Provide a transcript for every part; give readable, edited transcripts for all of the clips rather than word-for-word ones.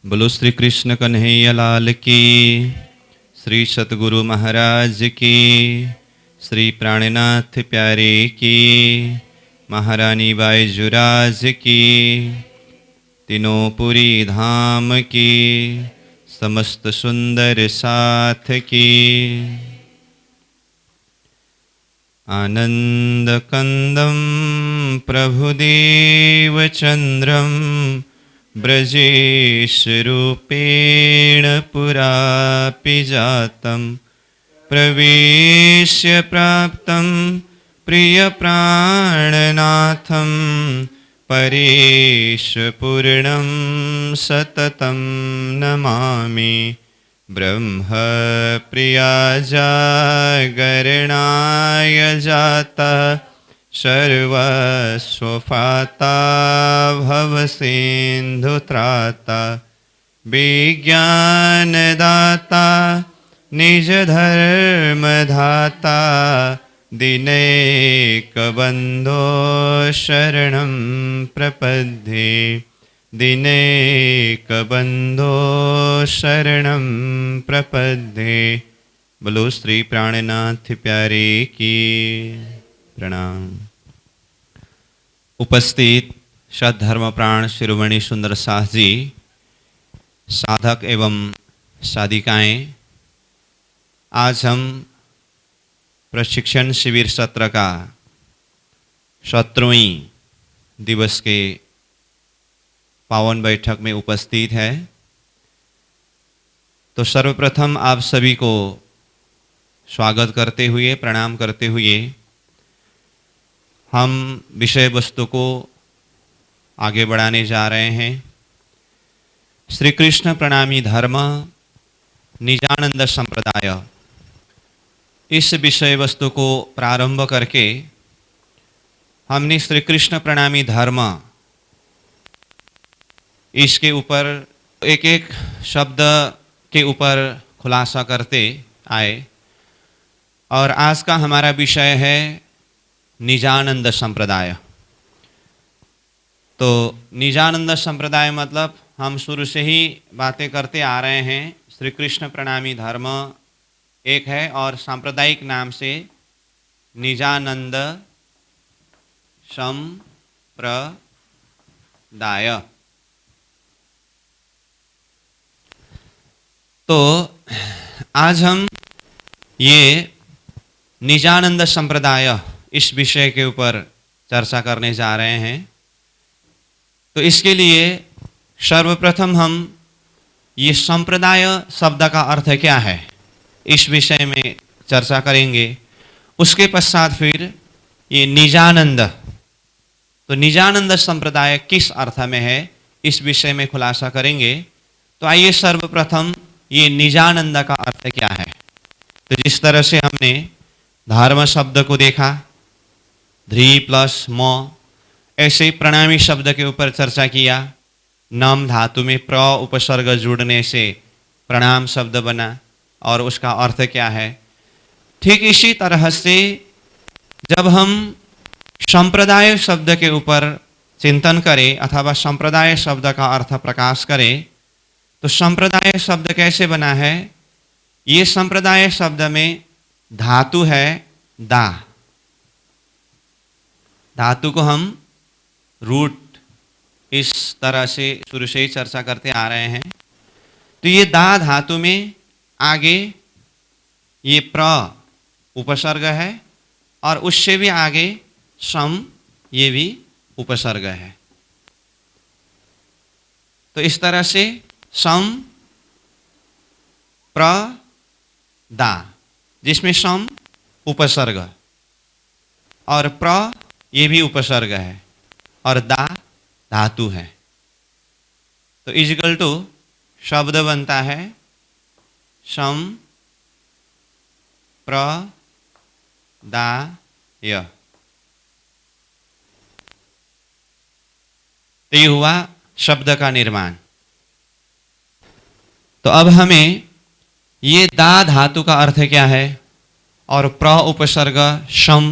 बोलो श्री कृष्ण कन्हैया लाल की, श्री सतगुरु महाराज की, श्री प्राणनाथ प्यारे की, महारानी बाईजुराज की, तीनों पुरी धाम की, समस्त सुंदर साथ की। आनंद कंदम प्रभुदेव चंद्रम ब्रजेश रूपेण पुरापि जातं प्रवेश्य प्राप्तं प्रियप्राणनाथं परेश पूर्णं सततं नमामि। ब्रह्म प्रिया जागरणाय जाता सर्वस्वपाता भवसिन्धुत्राता विज्ञानदाता निजधर्मधाता दिनैकबन्धो शरणं प्रपद्ये दिनैकबन्धो शरणं प्रपद्ये। बोलो श्री प्राणनाथ प्यारे की प्रणाम। उपस्थित सद्धर्म प्राण शिरोमणि सुंदर साह जी, साधक एवं साधिकाएं, आज हम प्रशिक्षण शिविर सत्र का 17वीं दिवस के पावन बैठक में उपस्थित है। तो सर्वप्रथम आप सभी को स्वागत करते हुए, प्रणाम करते हुए हम विषय वस्तु को आगे बढ़ाने जा रहे हैं। श्री कृष्ण प्रणामी धर्म निजानंद संप्रदाय, इस विषय वस्तु को प्रारंभ करके हमने श्री कृष्ण प्रणामी धर्म, इसके ऊपर एक एक शब्द के ऊपर खुलासा करते आए और आज का हमारा विषय है निजानंद संप्रदाय। तो निजानंद संप्रदाय मतलब हम शुरू से ही बातें करते आ रहे हैं, श्री कृष्ण प्रणामी धर्म एक है और सांप्रदायिक नाम से निजानंद संप्रदाय। तो आज हम ये निजानंद संप्रदाय इस विषय के ऊपर चर्चा करने जा रहे हैं। तो इसके लिए सर्वप्रथम हम ये संप्रदाय शब्द का अर्थ क्या है इस विषय में चर्चा करेंगे। उसके पश्चात फिर ये निजानंद, तो निजानंद संप्रदाय किस अर्थ में है इस विषय में खुलासा करेंगे। तो आइए सर्वप्रथम ये निजानंद का अर्थ क्या है। तो जिस तरह से हमने धर्म शब्द को देखा, ध्री प्लस म, ऐसे प्रणामी शब्द के ऊपर चर्चा किया। नम धातु में प्र उपसर्ग जुड़ने से प्रणाम शब्द बना और उसका अर्थ क्या है। ठीक इसी तरह से जब हम संप्रदाय शब्द के ऊपर चिंतन करें अथवा संप्रदाय शब्द का अर्थ प्रकाश करें, तो संप्रदाय शब्द कैसे बना है। ये संप्रदाय शब्द में धातु है दा, धातु को हम रूट इस तरह से शुरू से ही चर्चा करते आ रहे हैं। तो ये दा धातु में आगे ये प्र उपसर्ग है और उससे भी आगे सम, ये भी उपसर्ग है। तो इस तरह से सम प्र दा, जिसमें सम उपसर्ग और प्र ये भी उपसर्ग है और दा धातु है। तो इजिकल टू शब्द बनता है सम प्र दा य। तो ये हुआ शब्द का निर्माण। तो अब हमें ये दा धातु का अर्थ क्या है और प्र उपसर्ग सम,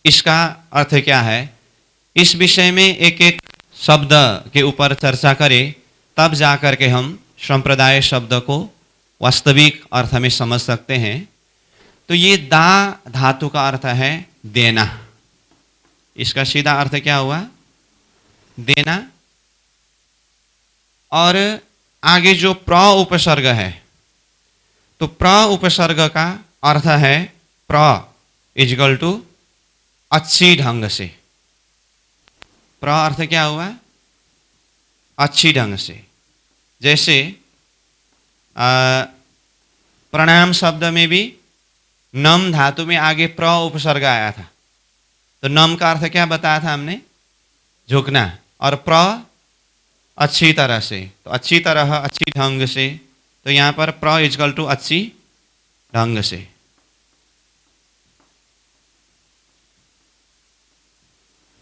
इसका अर्थ क्या है, इस विषय में एक एक शब्द के ऊपर चर्चा करें, तब जाकर के हम संप्रदाय शब्द को वास्तविक अर्थ में समझ सकते हैं तो ये दा धातु का अर्थ है देना। इसका सीधा अर्थ क्या हुआ? देना। और आगे जो प्र उपसर्ग है तो प्र उपसर्ग का अर्थ है प्र इजगल टू अच्छी ढंग से। प्र अर्थ क्या हुआ? अच्छी ढंग से। जैसे प्रणाम शब्द में भी नम धातु में आगे प्र उपसर्ग आया था तो नम का अर्थ क्या बताया था हमने? झुकना। और प्र अच्छी तरह से, तो अच्छी तरह, अच्छी ढंग से, तो यहाँ पर प्र इजकल टू अच्छी ढंग से।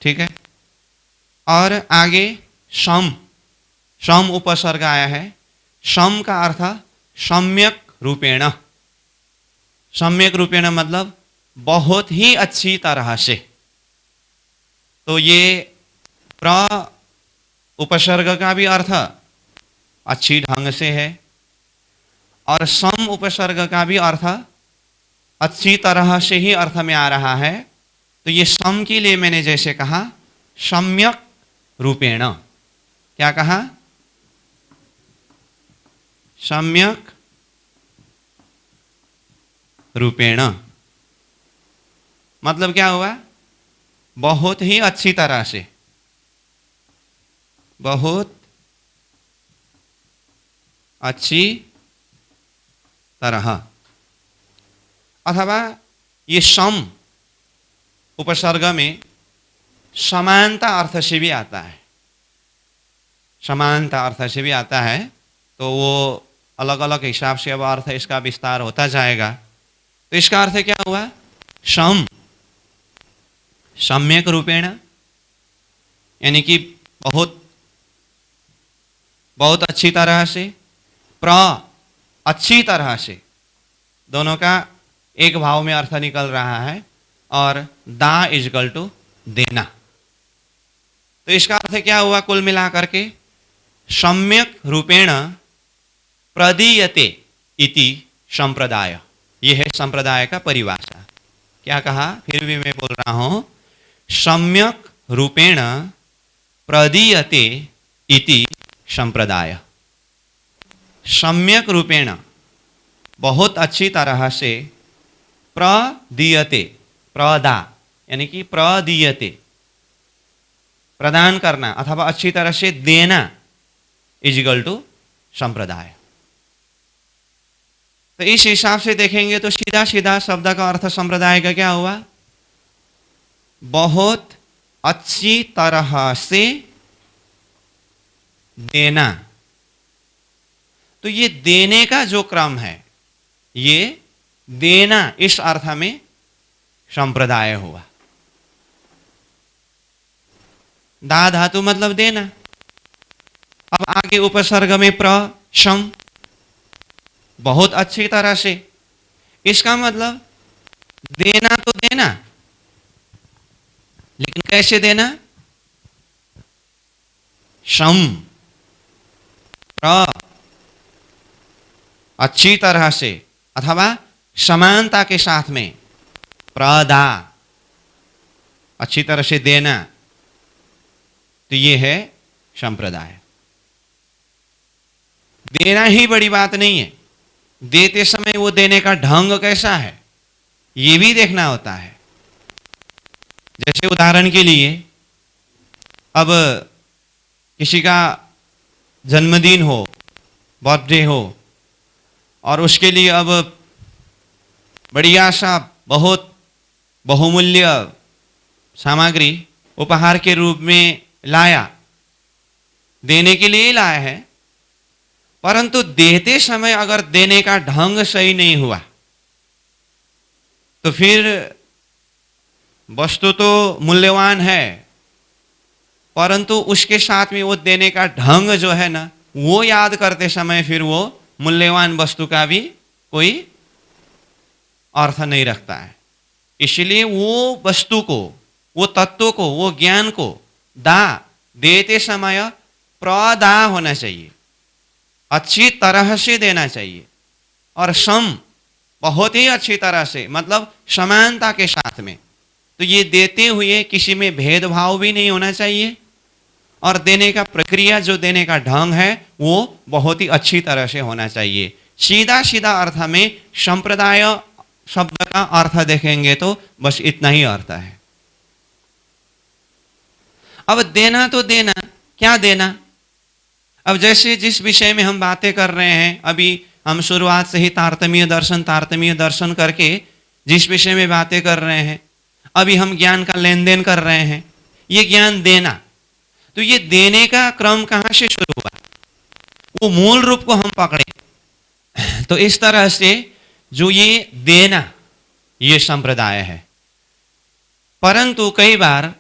ठीक है। और आगे सम, सम उपसर्ग आया है। सम का अर्थ सम्यक रूपेण। सम्यक रूपेण मतलब बहुत ही अच्छी तरह से। तो ये प्र उपसर्ग का भी अर्थ अच्छी ढंग से है और सम उपसर्ग का भी अर्थ अच्छी तरह से ही अर्थ में आ रहा है। तो ये सम के लिए मैंने जैसे कहा सम्यक रूपेण। क्या कहा? सम्यक रूपेण मतलब क्या हुआ? बहुत ही अच्छी तरह से, बहुत अच्छी तरह। अथवा ये सम उपसर्ग में समानता अर्थ से भी आता है। समानता अर्थ से भी आता है तो वो अलग अलग हिसाब से अब अर्थ इसका विस्तार होता जाएगा। तो इसका अर्थ क्या हुआ? सम सम्यक रूपेण यानी कि बहुत बहुत अच्छी तरह से, प्र अच्छी तरह से, दोनों का एक भाव में अर्थ निकल रहा है। और दा इजकल टू देना। तो इसका अर्थ क्या हुआ कुल मिलाकर के? सम्यक रूपेण प्रदीयते इति संप्रदाय। यह है संप्रदाय का परिभाषा। क्या कहा? फिर भी मैं बोल रहा हूं, सम्यक रूपेण प्रदीयते इति संप्रदाय। सम्यक रूपेण बहुत अच्छी तरह से, प्रदीयते प्रदा यानी कि प्रदीयते प्रदान करना अथवा अच्छी तरह से देना इजिकल टू संप्रदाय। तो इस हिसाब से देखेंगे तो सीधा सीधा शब्द का अर्थ संप्रदाय का क्या हुआ? बहुत अच्छी तरह से देना। तो ये देने का जो क्रम है, ये देना इस अर्थ में संप्रदाय हुआ। दा धातु मतलब देना। अब आगे उपसर्ग में प्र सम बहुत अच्छी तरह से, इसका मतलब देना तो देना, लेकिन कैसे देना? सम प्र अच्छी तरह से अथवा समानता के साथ में, प्रदा अच्छी तरह से देना। तो ये है संप्रदाय। देना ही बड़ी बात नहीं है, देते समय वो देने का ढंग कैसा है ये भी देखना होता है। जैसे उदाहरण के लिए अब किसी का जन्मदिन हो, बर्थडे हो, और उसके लिए अब बढ़िया सा बहुत बहुमूल्य सामग्री उपहार के रूप में लाया, देने के लिए लाया है, परंतु देते समय अगर देने का ढंग सही नहीं हुआ तो फिर वस्तु तो मूल्यवान है, परंतु उसके साथ में वो देने का ढंग जो है ना, वो याद करते समय फिर वो मूल्यवान वस्तु का भी कोई अर्थ नहीं रखता है। इसलिए वो वस्तु को, वो तत्व को, वो ज्ञान को दा देते समय प्रदा होना चाहिए। अच्छी तरह से देना चाहिए, और सम बहुत ही अच्छी तरह से, मतलब समानता के साथ में। तो ये देते हुए किसी में भेदभाव भी नहीं होना चाहिए, और देने का प्रक्रिया, जो देने का ढंग है, वो बहुत ही अच्छी तरह से होना चाहिए। सीधा सीधा अर्थ में संप्रदाय शब्द का अर्थ देखेंगे तो बस इतना ही अर्थ है। अब देना तो देना, क्या देना? अब जैसे जिस विषय में हम बातें कर रहे हैं, अभी हम शुरुआत से ही तारतम्य दर्शन करके जिस विषय में बातें कर रहे हैं, अभी हम ज्ञान का लेन देन कर रहे हैं, ये ज्ञान देना। तो ये देने का क्रम कहाँ से शुरू हुआ, वो मूल रूप को हम पकड़े। तो इस तरह से जो ये देना, ये संप्रदाय है। परंतु कई बार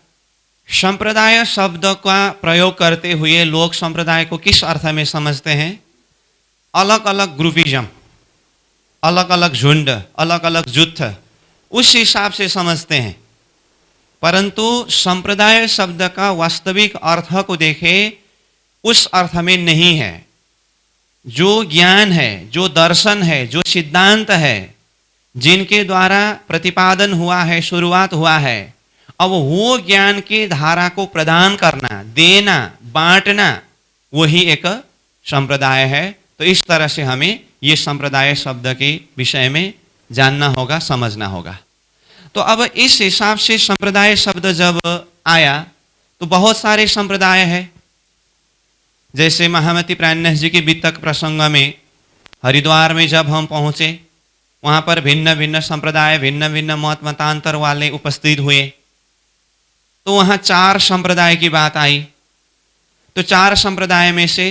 संप्रदाय शब्द का प्रयोग करते हुए लोग संप्रदाय को किस अर्थ में समझते हैं? अलग अलग ग्रुपिज्म, अलग अलग झुंड, अलग अलग जुथ, उस हिसाब से समझते हैं। परंतु संप्रदाय शब्द का वास्तविक अर्थ को देखें, उस अर्थ में नहीं है। जो ज्ञान है, जो दर्शन है, जो सिद्धांत है, जिनके द्वारा प्रतिपादन हुआ है, शुरुआत हुआ है, अब वो ज्ञान की धारा को प्रदान करना, देना, बांटना, वही एक संप्रदाय है। तो इस तरह से हमें ये संप्रदाय शब्द के विषय में जानना होगा, समझना होगा। तो अब इस हिसाब से संप्रदाय शब्द जब आया तो बहुत सारे संप्रदाय है। जैसे महामती प्राणनाथ जी के वितक प्रसंग में हरिद्वार में जब हम पहुंचे, वहां पर भिन्न भिन्न संप्रदाय, भिन्न भिन्न मत मतांतर वाले उपस्थित हुए। तो वहां 4 संप्रदाय की बात आई। तो 4 संप्रदाय में से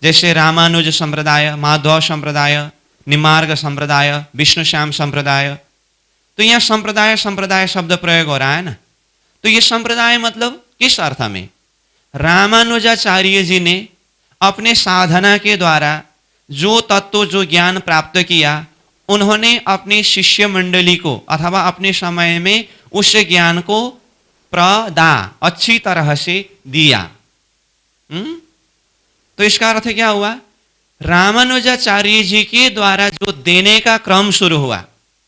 जैसे रामानुज संप्रदाय, माधव संप्रदाय, निमार्ग संप्रदाय, विष्णुश्याम संप्रदाय। तो यह संप्रदाय संप्रदाय शब्द प्रयोग हो रहा है ना। तो ये संप्रदाय मतलब किस अर्थ में? रामानुजाचार्य जी ने अपने साधना के द्वारा जो तत्व, जो ज्ञान प्राप्त किया, उन्होंने अपनी शिष्य मंडली को अथवा अपने समय में उस ज्ञान को अच्छी तरह से दिया। तो इसका अर्थ क्या हुआ? रामानुजाचार्य जी के द्वारा जो देने का क्रम शुरू हुआ,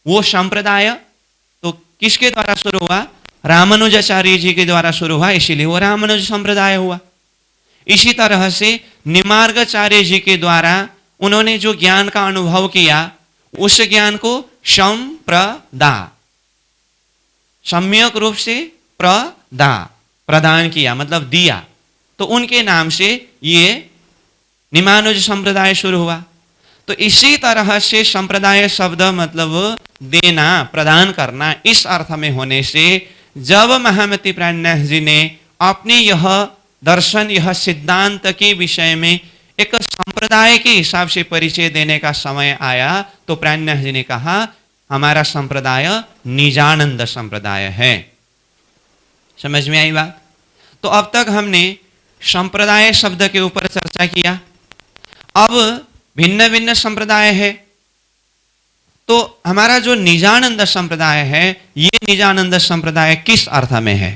वो संप्रदाय तो किसके द्वारा शुरू हुआ? रामानुजाचार्य जी के द्वारा शुरू हुआ, इसीलिए वो रामानुज संप्रदाय हुआ। इसी तरह से निमार्गाचार्य जी के द्वारा उन्होंने जो ज्ञान का अनुभव किया, उस ज्ञान को सम्यक रूप से प्रदान किया, मतलब दिया। तो उनके नाम से ये निमानुज संप्रदाय शुरू हुआ। तो इसी तरह से संप्रदाय शब्द मतलब देना, प्रदान करना, इस अर्थ में होने से जब महामती प्राणनाथ जी ने अपने यह दर्शन, यह सिद्धांत के विषय में एक संप्रदाय के हिसाब से परिचय देने का समय आया, तो प्राणनाथ जी ने कहा हमारा संप्रदाय निजानंद संप्रदाय है। समझ में आई बात? तो अब तक हमने संप्रदाय शब्द के ऊपर चर्चा किया। अब भिन्न भिन्न संप्रदाय है, तो हमारा जो निजानंद संप्रदाय है, ये निजानंद संप्रदाय किस अर्थ में है?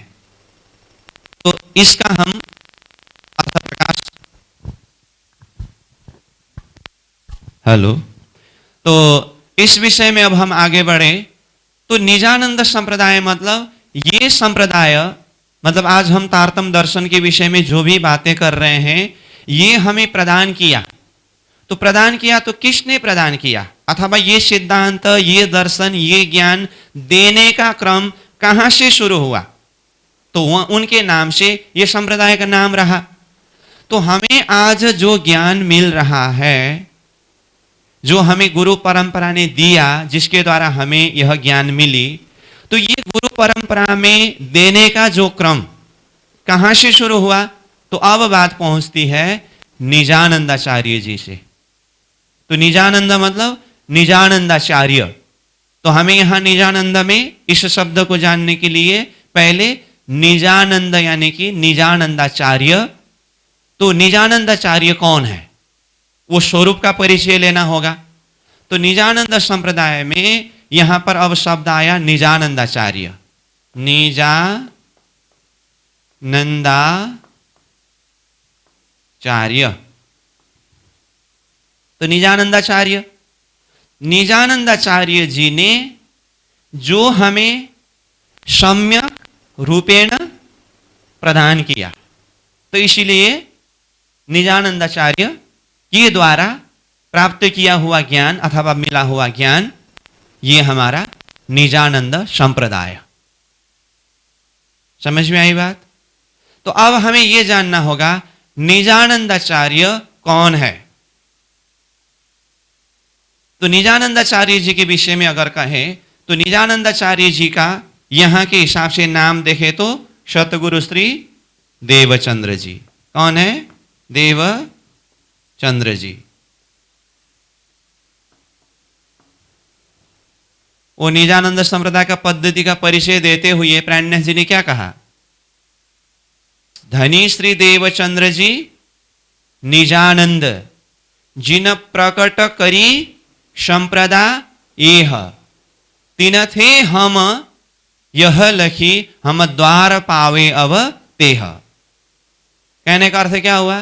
तो इसका हम अर्थ प्रकाश, हेलो, तो इस विषय में अब हम आगे बढ़े। तो निजानंद संप्रदाय मतलब ये संप्रदाय, मतलब आज हम तारतम्य दर्शन के विषय में जो भी बातें कर रहे हैं, ये हमें प्रदान किया। तो प्रदान किया तो किसने प्रदान किया? अथवा ये सिद्धांत, ये दर्शन, ये ज्ञान देने का क्रम कहां से शुरू हुआ? तो उनके नाम से ये संप्रदाय का नाम रहा। तो हमें आज जो ज्ञान मिल रहा है, जो हमें गुरु परंपरा ने दिया, जिसके द्वारा हमें यह ज्ञान मिली, तो ये गुरु परंपरा में देने का जो क्रम कहां से शुरू हुआ? तो अब बात पहुंचती है निजानंदाचार्य जी से। तो निजानंद मतलब निजानंदाचार्य। तो हमें यहां निजानंद में इस शब्द को जानने के लिए पहले निजानंद यानी कि निजानंदाचार्य, तो निजानंदाचार्य कौन है, वो स्वरूप का परिचय लेना होगा। तो निजानंद संप्रदाय में यहां पर अब शब्द आया निजानंदाचार्य। निजानंदाचार्य, तो निजानंदाचार्य जी ने जो हमें सम्यक रूपेण प्रदान किया, तो इसीलिए निजानंदाचार्य के द्वारा प्राप्त किया हुआ ज्ञान अथवा मिला हुआ ज्ञान, ये हमारा निजानंद संप्रदाय। समझ में आई बात? तो अब हमें यह जानना होगा निजानंदाचार्य कौन है। तो निजानंदाचार्य जी के विषय में अगर कहें तो निजानंदाचार्य जी का यहां के हिसाब से नाम देखें तो सतगुरु श्री देवचंद्र जी। कौन है? देवचंद्र जी। वो निजानंद संप्रदाय का पद्धति का परिचय देते हुए प्राणनाथ जी ने क्या कहा? धनी श्री देवचंद्र जी निजानंद जिन प्रकट करी संप्रदाय एह, तीन थे हम यह लखी हम द्वार पावे अब तेह। कहने का अर्थ क्या हुआ?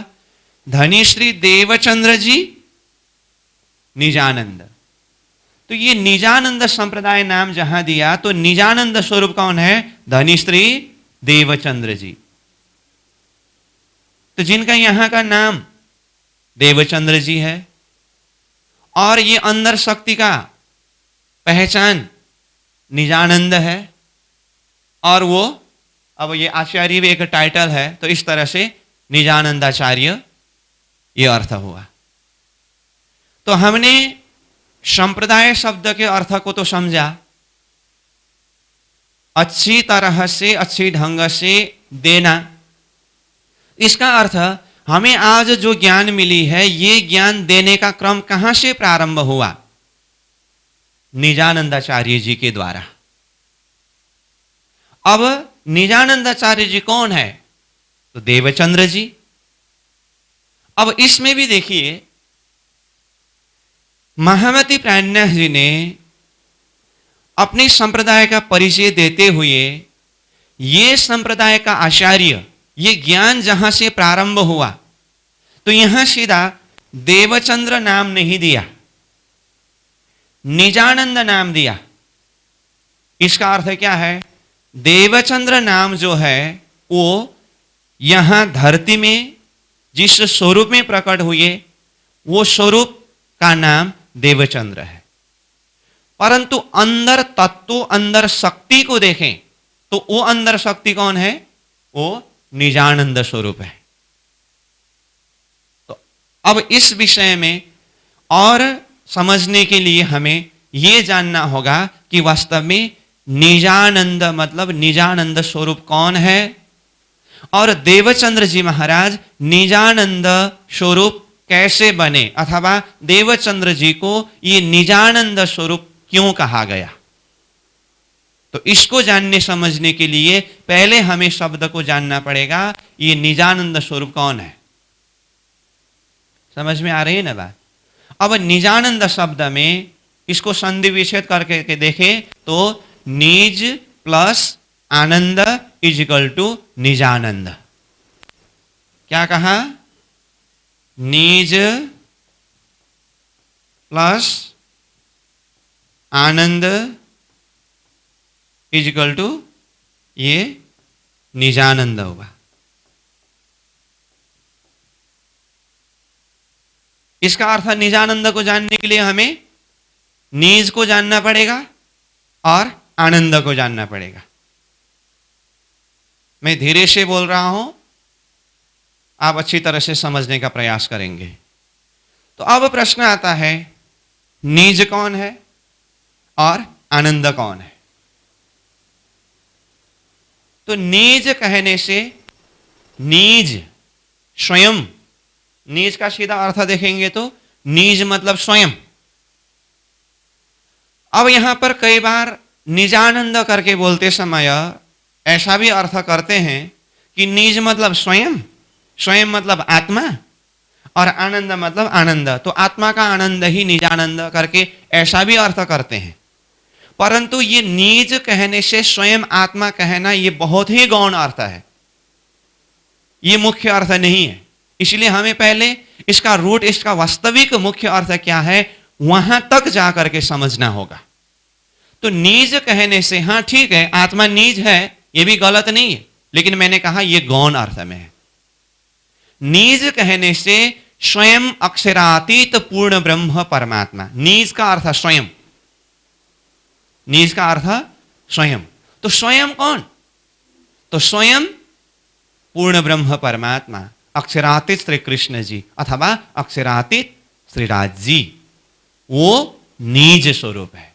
धनी श्री देवचंद्र जी निजानंद। तो ये निजानंद संप्रदाय नाम जहां दिया तो निजानंद स्वरूप कौन है? धनी श्री देवचंद्र जी। तो जिनका यहां का नाम देवचंद्र जी है और ये अंदर शक्ति का पहचान निजानंद है, और वो अब ये आचार्य भी एक टाइटल है, तो इस तरह से निजानंदाचार्य ये अर्थ हुआ। तो हमने संप्रदाय शब्द के अर्थ को तो समझा, अच्छी तरह से अच्छी ढंग से देना। इसका अर्थ हमें आज जो ज्ञान मिली है, ये ज्ञान देने का क्रम कहां से प्रारंभ हुआ? निजानंदाचार्य जी के द्वारा। अब निजानंदाचार्य जी कौन है? तो देवचंद्र जी। अब इसमें भी देखिए महामती प्राणनाथ जी ने अपने संप्रदाय का परिचय देते हुए ये संप्रदाय का आचार्य, ये ज्ञान जहां से प्रारंभ हुआ, तो यहां सीधा देवचंद्र नाम नहीं दिया, निजानंद नाम दिया। इसका अर्थ क्या है? देवचंद्र नाम जो है वो यहां धरती में जिस स्वरूप में प्रकट हुए वो स्वरूप का नाम देवचंद्र है, परंतु अंदर तत्व, अंदर शक्ति को देखें तो वो अंदर शक्ति कौन है? वो निजानंद स्वरूप है। तो अब इस विषय में और समझने के लिए हमें यह जानना होगा कि वास्तव में निजानंद मतलब निजानंद स्वरूप कौन है, और देवचंद्र जी महाराज निजानंद स्वरूप कैसे बने, अथवा देवचंद्र जी को ये निजानंद स्वरूप क्यों कहा गया। तो इसको जानने समझने के लिए पहले हमें शब्द को जानना पड़ेगा, ये निजानंद स्वरूप कौन है। समझ में आ रही है ना बात? अब निजानंद शब्द में इसको संधि विच्छेद करके देखें तो निज प्लस आनंद इज इक्वल टू निजानंद। क्या कहा? निज प्लस आनंद इज इक्वल टू ये निजानंद होगा। इसका अर्थ निजानंद को जानने के लिए हमें निज को जानना पड़ेगा और आनंद को जानना पड़ेगा। मैं धीरे से बोल रहा हूं, आप अच्छी तरह से समझने का प्रयास करेंगे। तो अब प्रश्न आता है, निज कौन है और आनंद कौन है? तो निज कहने से निज स्वयं, निज का सीधा अर्थ देखेंगे तो निज मतलब स्वयं। अब यहां पर कई बार निजानंद करके बोलते समय ऐसा भी अर्थ करते हैं कि निज मतलब स्वयं, स्वयं मतलब आत्मा, और आनंद मतलब आनंद, तो आत्मा का आनंद ही निजानंद करके ऐसा भी अर्थ करते हैं। परंतु ये निज कहने से स्वयं आत्मा कहना ये बहुत ही गौण अर्थ है, ये मुख्य अर्थ नहीं है। इसलिए हमें पहले इसका रूट, इसका वास्तविक मुख्य अर्थ क्या है, वहां तक जाकर के समझना होगा। तो निज कहने से, हाँ ठीक है, आत्मा निज है, यह भी गलत नहीं है, लेकिन मैंने कहा यह गौण अर्थ में है। निज कहने से स्वयं अक्षरातीत पूर्ण ब्रह्म परमात्मा, निज का अर्थ स्वयं, निज का अर्थ स्वयं। तो स्वयं कौन? तो स्वयं पूर्ण ब्रह्म परमात्मा, अक्षरातीत श्री कृष्ण जी अथवा अक्षरातीत श्रीराज जी, वो निज स्वरूप है।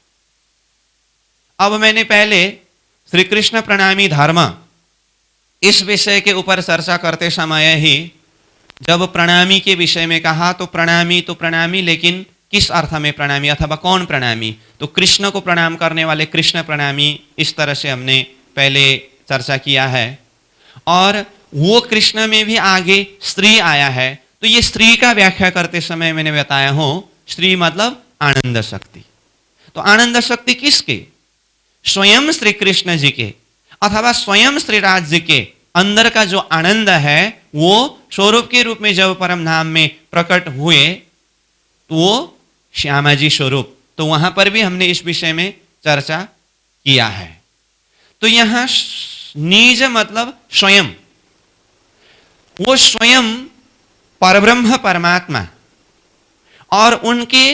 अब मैंने पहले श्री कृष्ण प्रणामी धर्म इस विषय के ऊपर चर्चा करते समय ही जब प्रणामी के विषय में कहा, तो प्रणामी, लेकिन किस अर्थ में प्रणामी अथवा कौन प्रणामी? तो कृष्ण को प्रणाम करने वाले कृष्ण प्रणामी, इस तरह से हमने पहले चर्चा किया है। और वो कृष्ण में भी आगे स्त्री आया है, तो ये स्त्री का व्याख्या करते समय मैंने बताया हूं, स्त्री मतलब आनंद शक्ति। तो आनंद शक्ति किसके? स्वयं श्री कृष्ण जी के अथवा स्वयं श्रीराज जी के अंदर का जो आनंद है, वो स्वरूप के रूप में जब परम धाम में प्रकट हुए तो वो श्यामा जी स्वरूप। तो वहां पर भी हमने इस विषय में चर्चा किया है। तो यहां निज मतलब स्वयं, वो स्वयं परब्रह्म परमात्मा और उनके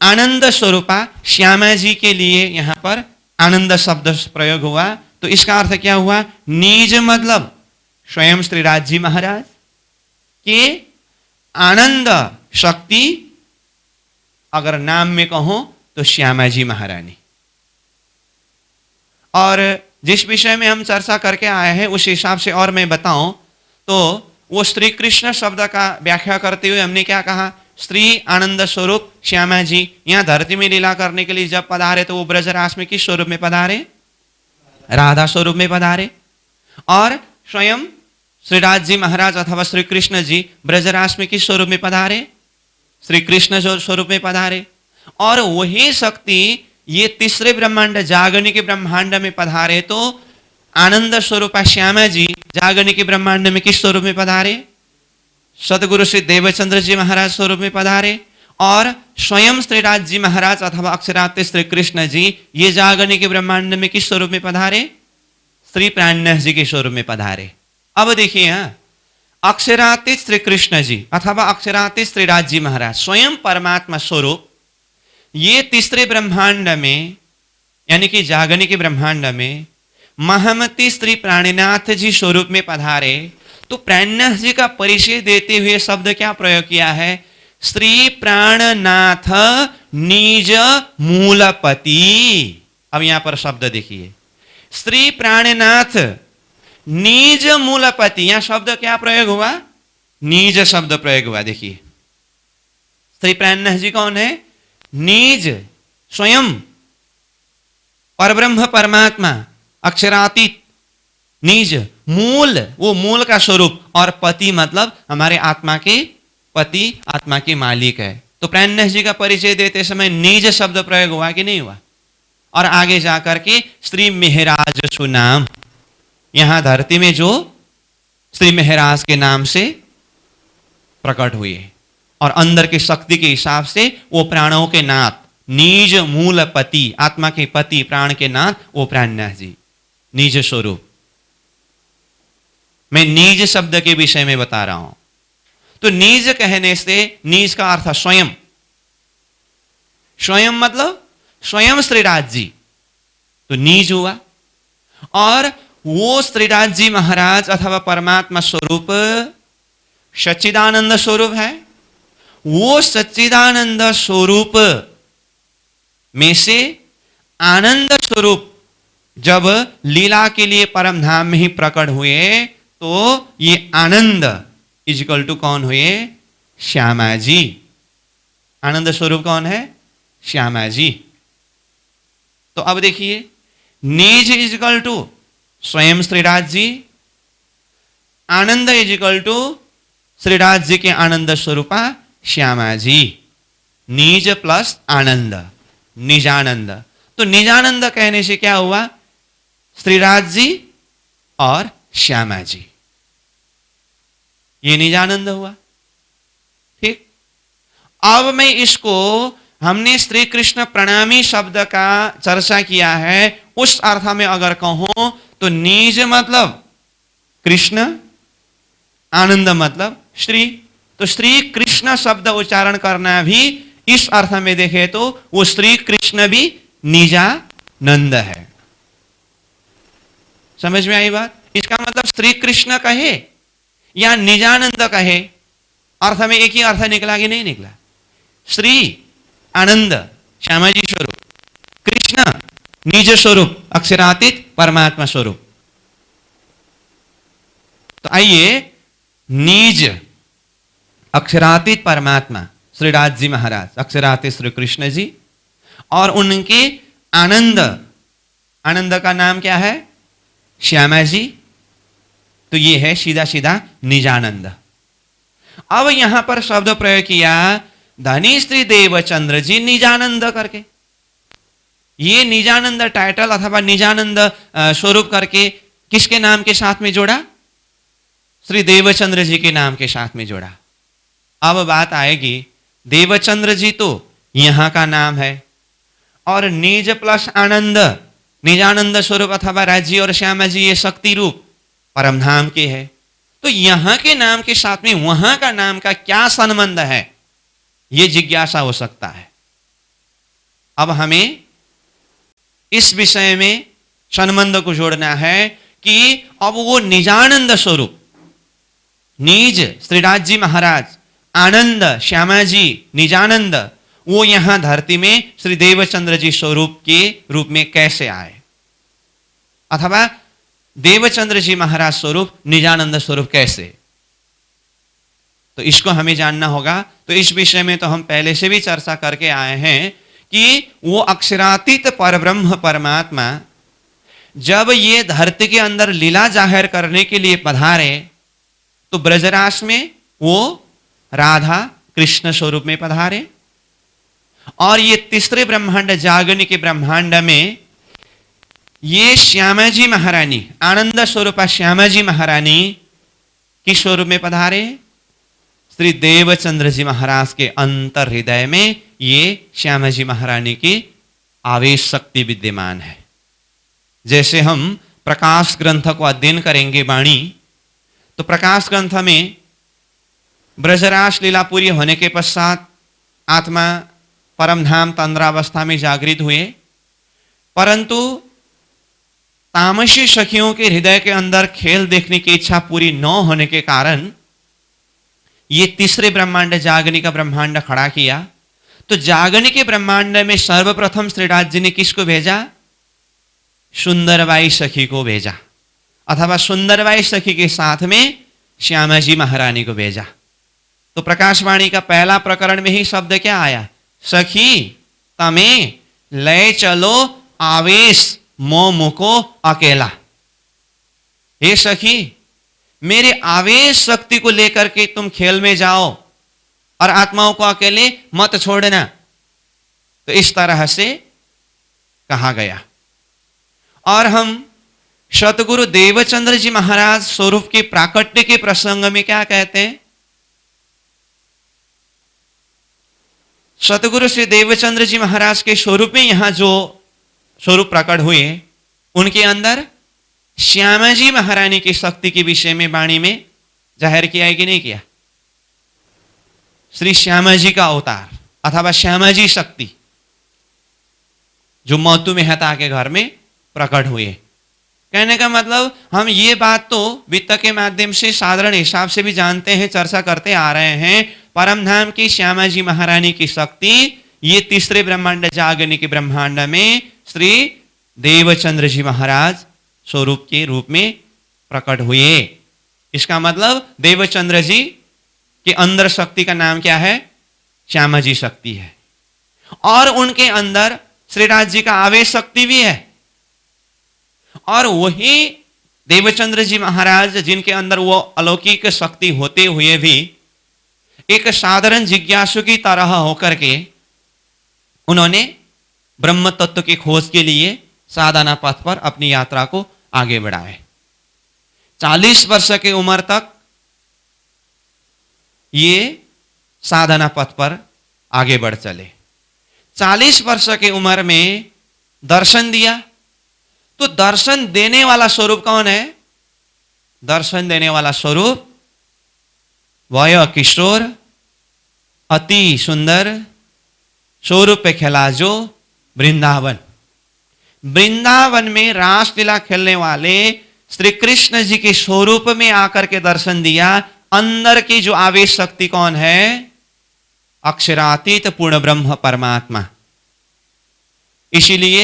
आनंद स्वरूपा श्यामा जी के लिए यहां पर आनंद शब्द प्रयोग हुआ। तो इसका अर्थ क्या हुआ? निज मतलब स्वयं श्रीराज जी महाराज के आनंद शक्ति, अगर नाम में कहो तो श्यामा जी महारानी। और जिस विषय में हम चर्चा करके आए हैं उस हिसाब से और मैं बताऊं तो वो श्री कृष्ण शब्द का व्याख्या करते हुए हमने क्या कहा? स्त्री आनंद स्वरूप श्यामा जी यहां धरती में लीला करने के लिए जब पधारे तो वो ब्रजरास में किस स्वरूप में पधारे? राधा स्वरूप में पधारे। और स्वयं श्रीराज जी महाराज अथवा श्री कृष्ण जी ब्रजरास में किस स्वरूप में पधारे? श्री कृष्ण स्वरूप में पधारे। और वही शक्ति ये तीसरे ब्रह्मांड जागरण के ब्रह्मांड में पधारे तो आनंद स्वरूप श्यामा जी जागरण के ब्रह्मांड में किस स्वरूप में पधारे? सदगुरु श्री देवचंद्र जी महाराज स्वरूप में पधारे। और स्वयं श्रीराज जी महाराज अथवा अक्षरातीत श्री कृष्ण जी ये जागरण के ब्रह्मांड में किस स्वरूप में पधारे? श्री प्राणनाथ जी के स्वरूप में पधारे। अब देखिए यहां अक्षरातीत श्री कृष्ण जी अथवा अक्षरातीत श्रीराज जी महाराज स्वयं परमात्मा स्वरूप ये तीसरे ब्रह्मांड में यानी कि जागरण के ब्रह्मांड में महामती श्री प्राणनाथ जी स्वरूप में पधारे। तो प्राणनाथ जी का परिचय देते हुए शब्द क्या प्रयोग किया है? श्री प्राणनाथ निज मूलपति। अब यहां पर शब्द देखिए, श्री प्राणनाथ निज मूलपति, यहां शब्द क्या प्रयोग हुआ? निज शब्द प्रयोग हुआ। देखिए श्री प्राणनाथ जी कौन है? निज स्वयं परब्रह्म परमात्मा अक्षरातीत निज मूल, वो मूल का स्वरूप, और पति मतलब हमारे आत्मा के पति, आत्मा के मालिक है। तो प्राणनाथ जी का परिचय देते समय निज शब्द प्रयोग हुआ कि नहीं हुआ? और आगे जाकर के श्री मेहराज सुनाम, यहां धरती में जो श्री मेहराज के नाम से प्रकट हुए और अंदर की शक्ति के हिसाब से वो प्राणों के नाथ, निज मूल पति, आत्मा के पति, प्राण के नाथ, वो प्राणनाथ जी निज स्वरूप। मैं निज शब्द के विषय में बता रहा हूं। तो निज कहने से निज का अर्थ स्वयं, स्वयं मतलब स्वयं श्रीराज जी, तो निज हुआ। और वो श्रीराज जी महाराज अथवा परमात्मा स्वरूप सच्चिदानंद स्वरूप है। वो सच्चिदानंद स्वरूप में से आनंद स्वरूप जब लीला के लिए परम धाम में ही प्रकट हुए तो ये आनंद इक्वल टू कौन हुए? श्यामा जी। आनंद स्वरूप कौन है? श्यामा जी। तो अब देखिए निज इक्वल टू स्वयं श्रीराज जी, आनंद इक्वल टू श्रीराज जी के आनंद स्वरूपा श्यामा जी। निज प्लस आनंद, निजानंद। तो निजानंद कहने से क्या हुआ? श्रीराज जी और श्यामा जी, ये निजानंद हुआ। अब मैं इसको, हमने श्री कृष्ण प्रणामी शब्द का चर्चा किया है, उस अर्थ में अगर कहूं तो निज मतलब कृष्ण, आनंद मतलब श्री। तो श्री कृष्ण शब्द उच्चारण करना भी इस अर्थ में देखे तो वो श्री कृष्ण भी निजानंद है। समझ में आई बात? इसका मतलब श्री कृष्ण कहे या निजानंद कहे, अर्थ में एक ही अर्थ निकला कि नहीं निकला? श्री आनंद श्यामाजी स्वरूप, कृष्ण निज स्वरूप अक्षरातीत परमात्मा स्वरूप। तो आइए, निज अक्षरातीत परमात्मा श्री राज जी महाराज, अक्षरातीत श्री कृष्ण जी, और उनके आनंद, आनंद का नाम क्या है? श्यामा जी। तो ये है सीधा सीधा निजानंद। अब यहां पर शब्द प्रयोग किया धनी श्री देवचंद्र जी निजानंद करके। ये निजानंद टाइटल अथवा निजानंद स्वरूप करके किसके नाम के साथ में जोड़ा? श्री देवचंद्र जी के नाम के साथ में जोड़ा। अब बात आएगी, देवचंद्र जी तो यहां का नाम है, और निज प्लस आनंद, निजानंद स्वरूप अथवा राज्य और श्यामा जी ये शक्ति रूप परमधाम के है। तो यहां के नाम के साथ में वहां का नाम का क्या संबंध है, यह जिज्ञासा हो सकता है। अब हमें इस विषय में संबंध को जोड़ना है कि अब वो निजानंद स्वरूप, निज श्रीराज जी महाराज, आनंद श्यामा जी निजानंद, वो यहां धरती में श्री देवचंद्र जी स्वरूप के रूप में कैसे आए, अथवा देवचंद्र जी महाराज स्वरूप निजानंद स्वरूप कैसे, तो इसको हमें जानना होगा। तो इस विषय में तो हम पहले से भी चर्चा करके आए हैं कि वो अक्षरातीत परब्रह्म परमात्मा जब ये धरती के अंदर लीला जाहिर करने के लिए पधारे, तो ब्रजरास में वो राधा कृष्ण स्वरूप में पधारे, और ये तीसरे ब्रह्मांड जागनी के ब्रह्मांड में ये श्यामा जी महारानी, आनंद स्वरूपा श्यामा जी महारानी किस स्वरूप में पधारे? श्री देवचंद्र जी महाराज के अंतर हृदय में ये श्यामा जी महारानी की आवेश शक्ति विद्यमान है। जैसे हम प्रकाश ग्रंथ को अध्ययन करेंगे वाणी, तो प्रकाश ग्रंथ में ब्रजरास लीला पूरी होने के पश्चात आत्मा परमधाम तंद्रावस्था में जागृत हुए, परंतु तामसी सखियों के हृदय के अंदर खेल देखने की इच्छा पूरी न होने के कारण ये तीसरे ब्रह्मांड जागनी का ब्रह्मांड खड़ा किया। तो जागनी के ब्रह्मांड में सर्वप्रथम श्रीराज जी ने किसको भेजा? सुंदरबाई सखी को भेजा, अथवा सुंदरबाई सखी के साथ में श्यामा जी महारानी को भेजा। तो प्रकाशवाणी का पहला प्रकरण में ही शब्द क्या आया? सखी तमे ले चलो आवेश मो मुको अकेला। हे सखी, मेरे आवेश शक्ति को लेकर के तुम खेल में जाओ और आत्माओं को अकेले मत छोड़ना। तो इस तरह से कहा गया। और हम सतगुरु देवचंद्र जी महाराज स्वरूप के प्राकट्य के प्रसंग में क्या कहते हैं? सतगुरु श्री देवचंद्र जी महाराज के स्वरूप में यहां जो स्वरूप प्रकट हुए, उनके अंदर श्यामा जी महारानी की शक्ति के विषय में वाणी में जाहिर किया है कि नहीं किया? श्री श्यामा जी का अवतार अथवा श्यामा जी शक्ति जो मोतू मेहता के घर में प्रकट हुए। कहने का मतलब हम ये बात तो वित्त के माध्यम से साधारण हिसाब से भी जानते हैं, चर्चा करते आ रहे हैं। परमधाम की श्यामा जी महारानी की शक्ति ये तीसरे ब्रह्मांड जागनी के ब्रह्मांड में श्री देवचंद्र जी महाराज स्वरूप के रूप में प्रकट हुए। इसका मतलब देवचंद्र जी के अंदर शक्ति का नाम क्या है? श्यामा जी शक्ति है, और उनके अंदर श्रीराज जी का आवेश शक्ति भी है। और वही देवचंद्र जी महाराज जिनके अंदर वो अलौकिक शक्ति होते हुए भी एक साधारण जिज्ञासु की तरह होकर के उन्होंने ब्रह्म तत्व की खोज के लिए साधना पथ पर अपनी यात्रा को आगे बढ़ाए। 40 वर्ष की उम्र तक ये साधना पथ पर आगे बढ़ चले। 40 वर्ष की उम्र में दर्शन दिया। तो दर्शन देने वाला स्वरूप कौन है? दर्शन देने वाला स्वरूप वय किशोर, अति सुंदर स्वरूप पे खेला जो वृंदावन। वृंदावन में रासलीला खेलने वाले श्री कृष्ण जी के स्वरूप में आकर के दर्शन दिया। अंदर की जो आवेश शक्ति कौन है? अक्षरातीत पूर्ण ब्रह्म परमात्मा। इसीलिए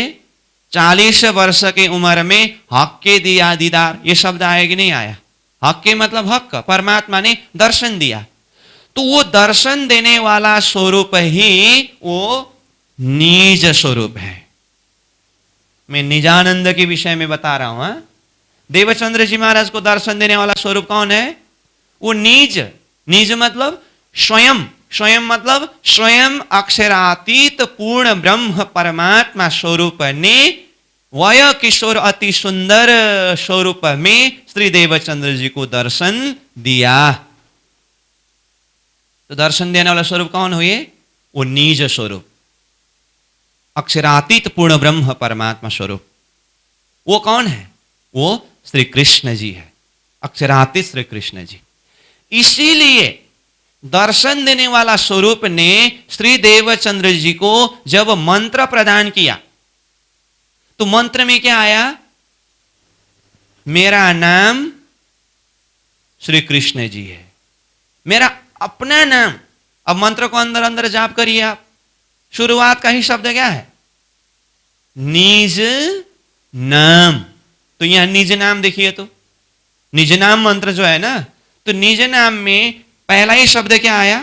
40 वर्ष की उम्र में हक के दिया दीदार, ये शब्द आया कि नहीं आया? हक के मतलब हक, परमात्मा ने दर्शन दिया। तो वो दर्शन देने वाला स्वरूप ही वो निज स्वरूप है। मैं निजानंद के विषय में बता रहा हूं। देवचंद्र जी महाराज को दर्शन देने वाला स्वरूप कौन है? वो निज। निज मतलब स्वयं। स्वयं मतलब स्वयं अक्षरातीत पूर्ण ब्रह्म परमात्मा स्वरूप ने वय किशोर अति सुंदर स्वरूप में श्री देवचंद्र जी को दर्शन दिया। तो दर्शन देने वाला स्वरूप कौन हुए? वो निज स्वरूप, अक्षरातीत पूर्ण ब्रह्म परमात्मा स्वरूप। वो कौन है? वो श्री कृष्ण जी है, अक्षरातीत श्री कृष्ण जी। इसीलिए दर्शन देने वाला स्वरूप ने श्री देवचंद्र जी को जब मंत्र प्रदान किया तो मंत्र में क्या आया? मेरा नाम श्री कृष्ण जी है, मेरा अपना नाम। अब मंत्र को अंदर अंदर जाप करिए आप। शुरुआत का ही शब्द क्या है? निज नाम। तो यहां निज नाम देखिए, तो निज नाम मंत्र जो है ना, तो निज नाम में पहला ही शब्द क्या आया?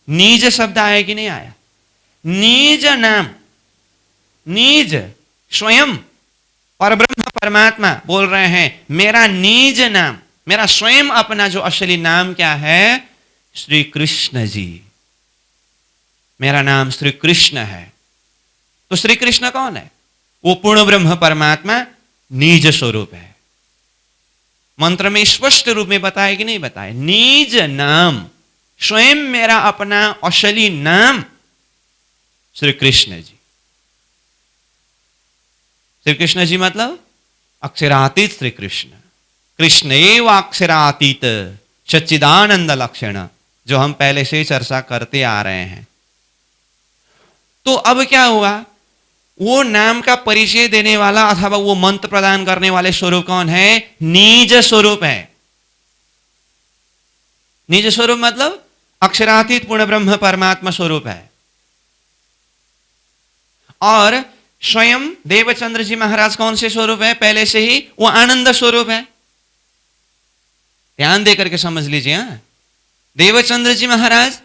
निज शब्द आया कि नहीं आया? निज नाम, निज स्वयं परब्रह्म परमात्मा बोल रहे हैं मेरा निज नाम, मेरा स्वयं अपना जो असली नाम क्या है? श्री कृष्ण जी। मेरा नाम श्री कृष्ण है। तो श्री कृष्ण कौन है? वो पूर्ण ब्रह्म परमात्मा निज स्वरूप है। मंत्र में स्पष्ट रूप में बताया कि नहीं बताया? निज नाम, स्वयं मेरा अपना असली नाम श्री कृष्ण जी। श्री कृष्ण जी मतलब अक्षरातीत श्री कृष्ण। कृष्ण एव अक्षरातीत सच्चिदानंद लक्षण, जो हम पहले से चर्चा करते आ रहे हैं। तो अब क्या हुआ? वो नाम का परिचय देने वाला अथवा वो मंत्र प्रदान करने वाले स्वरूप कौन है? निज स्वरूप है। निज स्वरूप मतलब अक्षरातीत पूर्ण ब्रह्म परमात्मा स्वरूप है। और स्वयं देवचंद्र जी महाराज कौन से स्वरूप है? पहले से ही वो आनंद स्वरूप है। ध्यान देकर के समझ लीजिए। देवचंद्र जी महाराज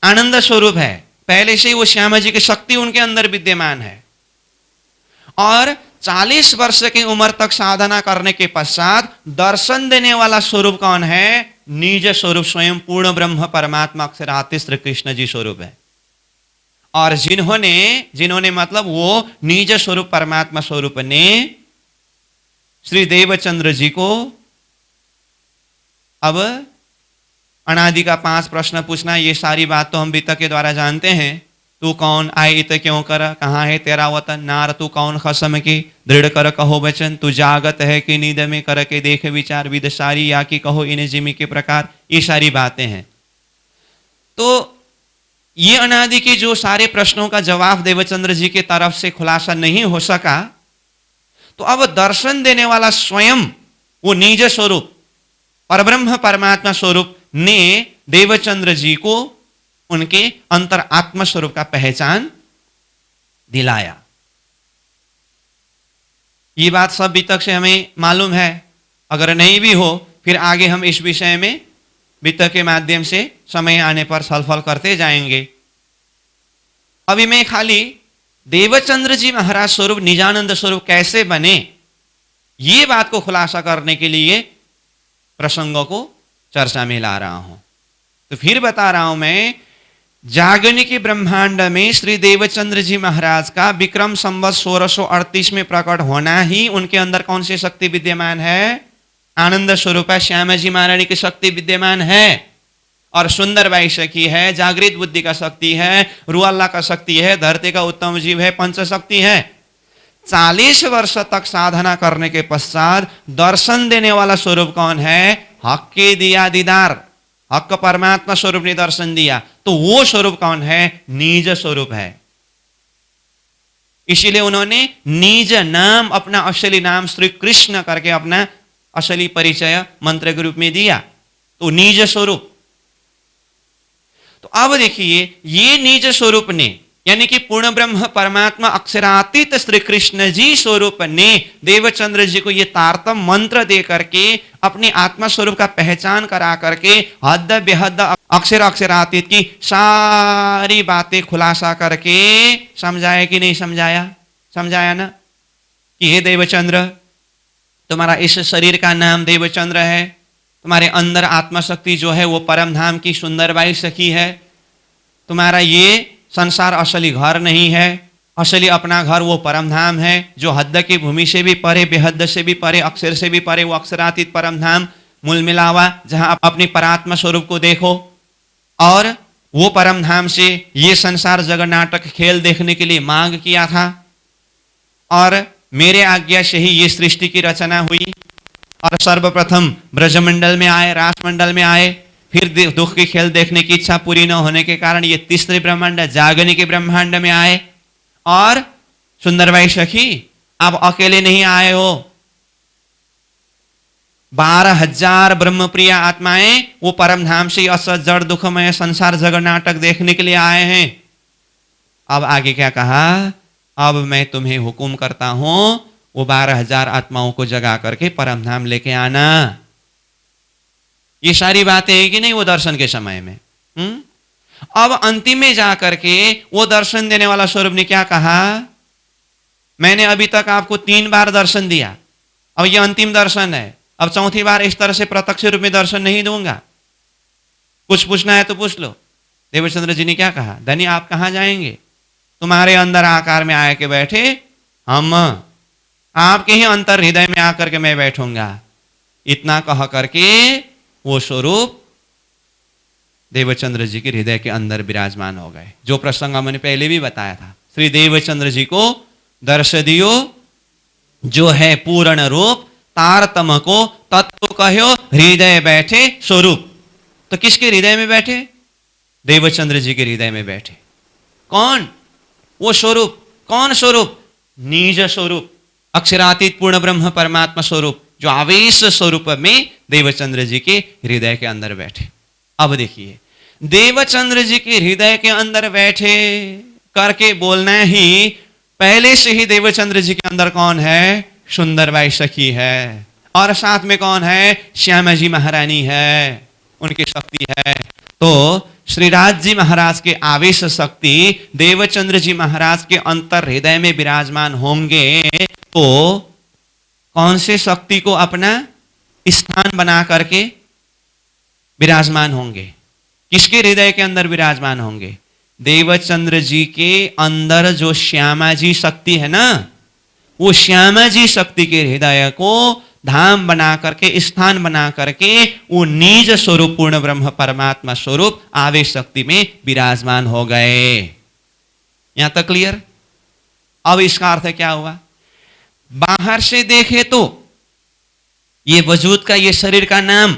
आनंद स्वरूप है, पहले से ही वो श्यामा जी की शक्ति उनके अंदर विद्यमान है। और 40 वर्ष की उम्र तक साधना करने के पश्चात दर्शन देने वाला स्वरूप कौन है? निज स्वरूप स्वयं पूर्ण ब्रह्म परमात्मा अक्षरातीत श्री कृष्ण जी स्वरूप है। और जिन्होंने मतलब वो निज स्वरूप परमात्मा स्वरूप ने श्री देवचंद्र जी को अब अनादि का 5 प्रश्न पूछना, ये सारी बात तो हम बीतक के द्वारा जानते हैं। तू कौन, आए इत क्यों कर, कहाँ है तेरा वतन, नार तू कौन खसम की, दृढ़ कर कहो वचन, तू जागत है कि नींद में कर के देख विचार, विद सारी या कि कहो इन जिमी के प्रकार, ये सारी बातें हैं। तो ये अनादि के जो सारे प्रश्नों का जवाब देवचंद्र जी के तरफ से खुलासा नहीं हो सका, तो अब दर्शन देने वाला स्वयं वो निज स्वरूप परब्रह्म परमात्मा स्वरूप ने देवचंद्र जी को उनके अंतर आत्म स्वरूप का पहचान दिलाया। ये बात सब अभी तक से हमें मालूम है। अगर नहीं भी हो फिर आगे हम इस विषय में बीतक के माध्यम से समय आने पर सलफल करते जाएंगे। अभी मैं खाली देवचंद्र जी महाराज स्वरूप निजानंद स्वरूप कैसे बने, ये बात को खुलासा करने के लिए प्रसंगों को चर्चा में ला रहा हूं। तो फिर बता रहा हूं मैं, जागनिक ब्रह्मांड में श्री देवचंद्र जी महाराज का विक्रम संवत 1638 में प्रकट होना ही उनके अंदर कौन सी शक्ति विद्यमान है? आनंद स्वरूप श्यामा जी महारानी की शक्ति विद्यमान है। और सुंदर बाई सखी है, जागृत बुद्धि का शक्ति है, रूह अल्लाह का शक्ति है, धरती का उत्तम जीव है, पंच शक्ति है। 40 वर्ष तक साधना करने के पश्चात दर्शन देने वाला स्वरूप कौन है? हक के दिया दीदार, हक परमात्मा स्वरूप ने दर्शन दिया। तो वो स्वरूप कौन है? निज स्वरूप है। इसीलिए उन्होंने निज नाम, अपना असली नाम श्री कृष्ण करके अपना असली परिचय मंत्र के रूप में दिया। तो निज स्वरूप। तो अब देखिए, ये निज स्वरूप ने, यानी कि पूर्ण ब्रह्म परमात्मा अक्षरातीत श्री कृष्ण जी स्वरूप ने देवचंद्र जी को ये तारतम मंत्र दे करके अपनी आत्मा स्वरूप का पहचान करा करके हद बेहद अक्षर अक्षरातीत की सारी बातें खुलासा करके समझाया कि नहीं समझाया? समझाया ना कि हे देवचंद्र, तुम्हारा इस शरीर का नाम देवचंद्र है, तुम्हारे अंदर आत्मा शक्ति जो है वो परम धाम की सुंदर बाई सखी है, तुम्हारा ये संसार असली घर नहीं है, असली अपना घर वो परम धाम है जो हद की भूमि से भी परे, बेहद से भी परे, अक्षर से भी परे, वो अक्षरातीत परम धाम मूल मिलावा, जहां आप अपनी परात्मा स्वरूप को देखो। और वो परम धाम से ये संसार जगत नाटक खेल देखने के लिए मांग किया था, और मेरे आज्ञा से ही ये सृष्टि की रचना हुई। और सर्वप्रथम ब्रजमंडल में आए, रासमंडल में आए, फिर दुख की खेल देखने की इच्छा पूरी न होने के कारण ये तीसरे ब्रह्मांड जागने के ब्रह्मांड में आए। और सुंदरबाई सखी, आप अकेले नहीं आए हो, 12,000 ब्रह्मप्रिय आत्माएं वो परम धाम से असत जड़ दुखमय संसार जगत नाटक देखने के लिए आए हैं। अब आगे क्या कहा? अब मैं तुम्हें हुक्म करता हूं, वो 12,000 आत्माओं को जगा करके परम धाम लेके आना। ये सारी बातें है कि नहीं वो दर्शन के समय में। अब अंतिम में जाकर के वो दर्शन देने वाला स्वरूप ने क्या कहा? मैंने अभी तक आपको 3 बार दर्शन दिया, अब ये अंतिम दर्शन है, अब चौथी बार इस तरह से प्रत्यक्ष रूप में दर्शन नहीं दूंगा, कुछ पूछना है तो पूछ लो। देवचंद्र जी ने क्या कहा? धनी आप कहां जाएंगे? तुम्हारे अंदर आकार में आके बैठे हम, आपके ही अंतर हृदय में आकर के मैं बैठूंगा। इतना कह करके वो स्वरूप देवचंद्र जी के हृदय के अंदर विराजमान हो गए। जो प्रसंग मैंने पहले भी बताया था, श्री देवचंद्र जी को दर्श दियो जो है पूर्ण रूप, तारतम को तत्व कहो हृदय बैठे स्वरूप। तो किसके हृदय में बैठे? देवचंद्र जी के हृदय में बैठे। कौन? वो स्वरूप। कौन स्वरूप? निज स्वरूप, अक्षरातीत पूर्ण ब्रह्म परमात्मा स्वरूप, जो आवेश स्वरूप में देवचंद्र जी के हृदय के अंदर बैठे। अब देखिए, देवचंद्र जी के हृदय के अंदर बैठे करके बोलना ही, पहले से ही देवचंद्र जी के अंदर कौन है? सुंदरबाई सखी है, और साथ में कौन है? श्यामा जी महारानी है, उनकी शक्ति है। तो श्रीराज जी महाराज के आवेश शक्ति देवचंद्र जी महाराज के अंतर हृदय में विराजमान होंगे, तो कौन से शक्ति को अपना स्थान बना करके विराजमान होंगे? किसके हृदय के अंदर विराजमान होंगे? देवचंद्र जी के अंदर जो श्यामा जी शक्ति है ना, वो श्यामा जी शक्ति के हृदय को धाम बना करके, स्थान बना करके वो निज स्वरूप पूर्ण ब्रह्म परमात्मा स्वरूप आवेश शक्ति में विराजमान हो गए। यहां तक क्लियर? अब इसका अर्थ क्या हुआ? बाहर से देखे तो ये वजूद का, ये शरीर का नाम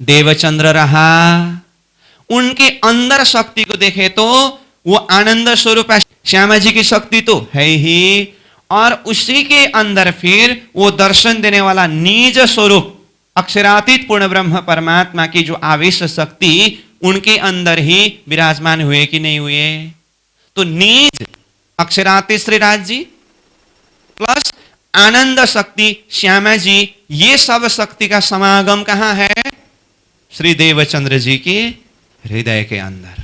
देवचंद्र रहा, उनके अंदर शक्ति को देखे तो वो आनंद स्वरूप श्यामा जी की शक्ति तो है ही, और उसी के अंदर फिर वो दर्शन देने वाला निज स्वरूप अक्षरातीत पूर्ण ब्रह्म परमात्मा की जो आवेश शक्ति उनके अंदर ही विराजमान हुए कि नहीं हुए? तो निज अक्षरातीत श्रीराज जी प्लस आनंद शक्ति श्यामा जी, ये सब शक्ति का समागम कहां है? श्री देवचंद्र जी के हृदय के अंदर।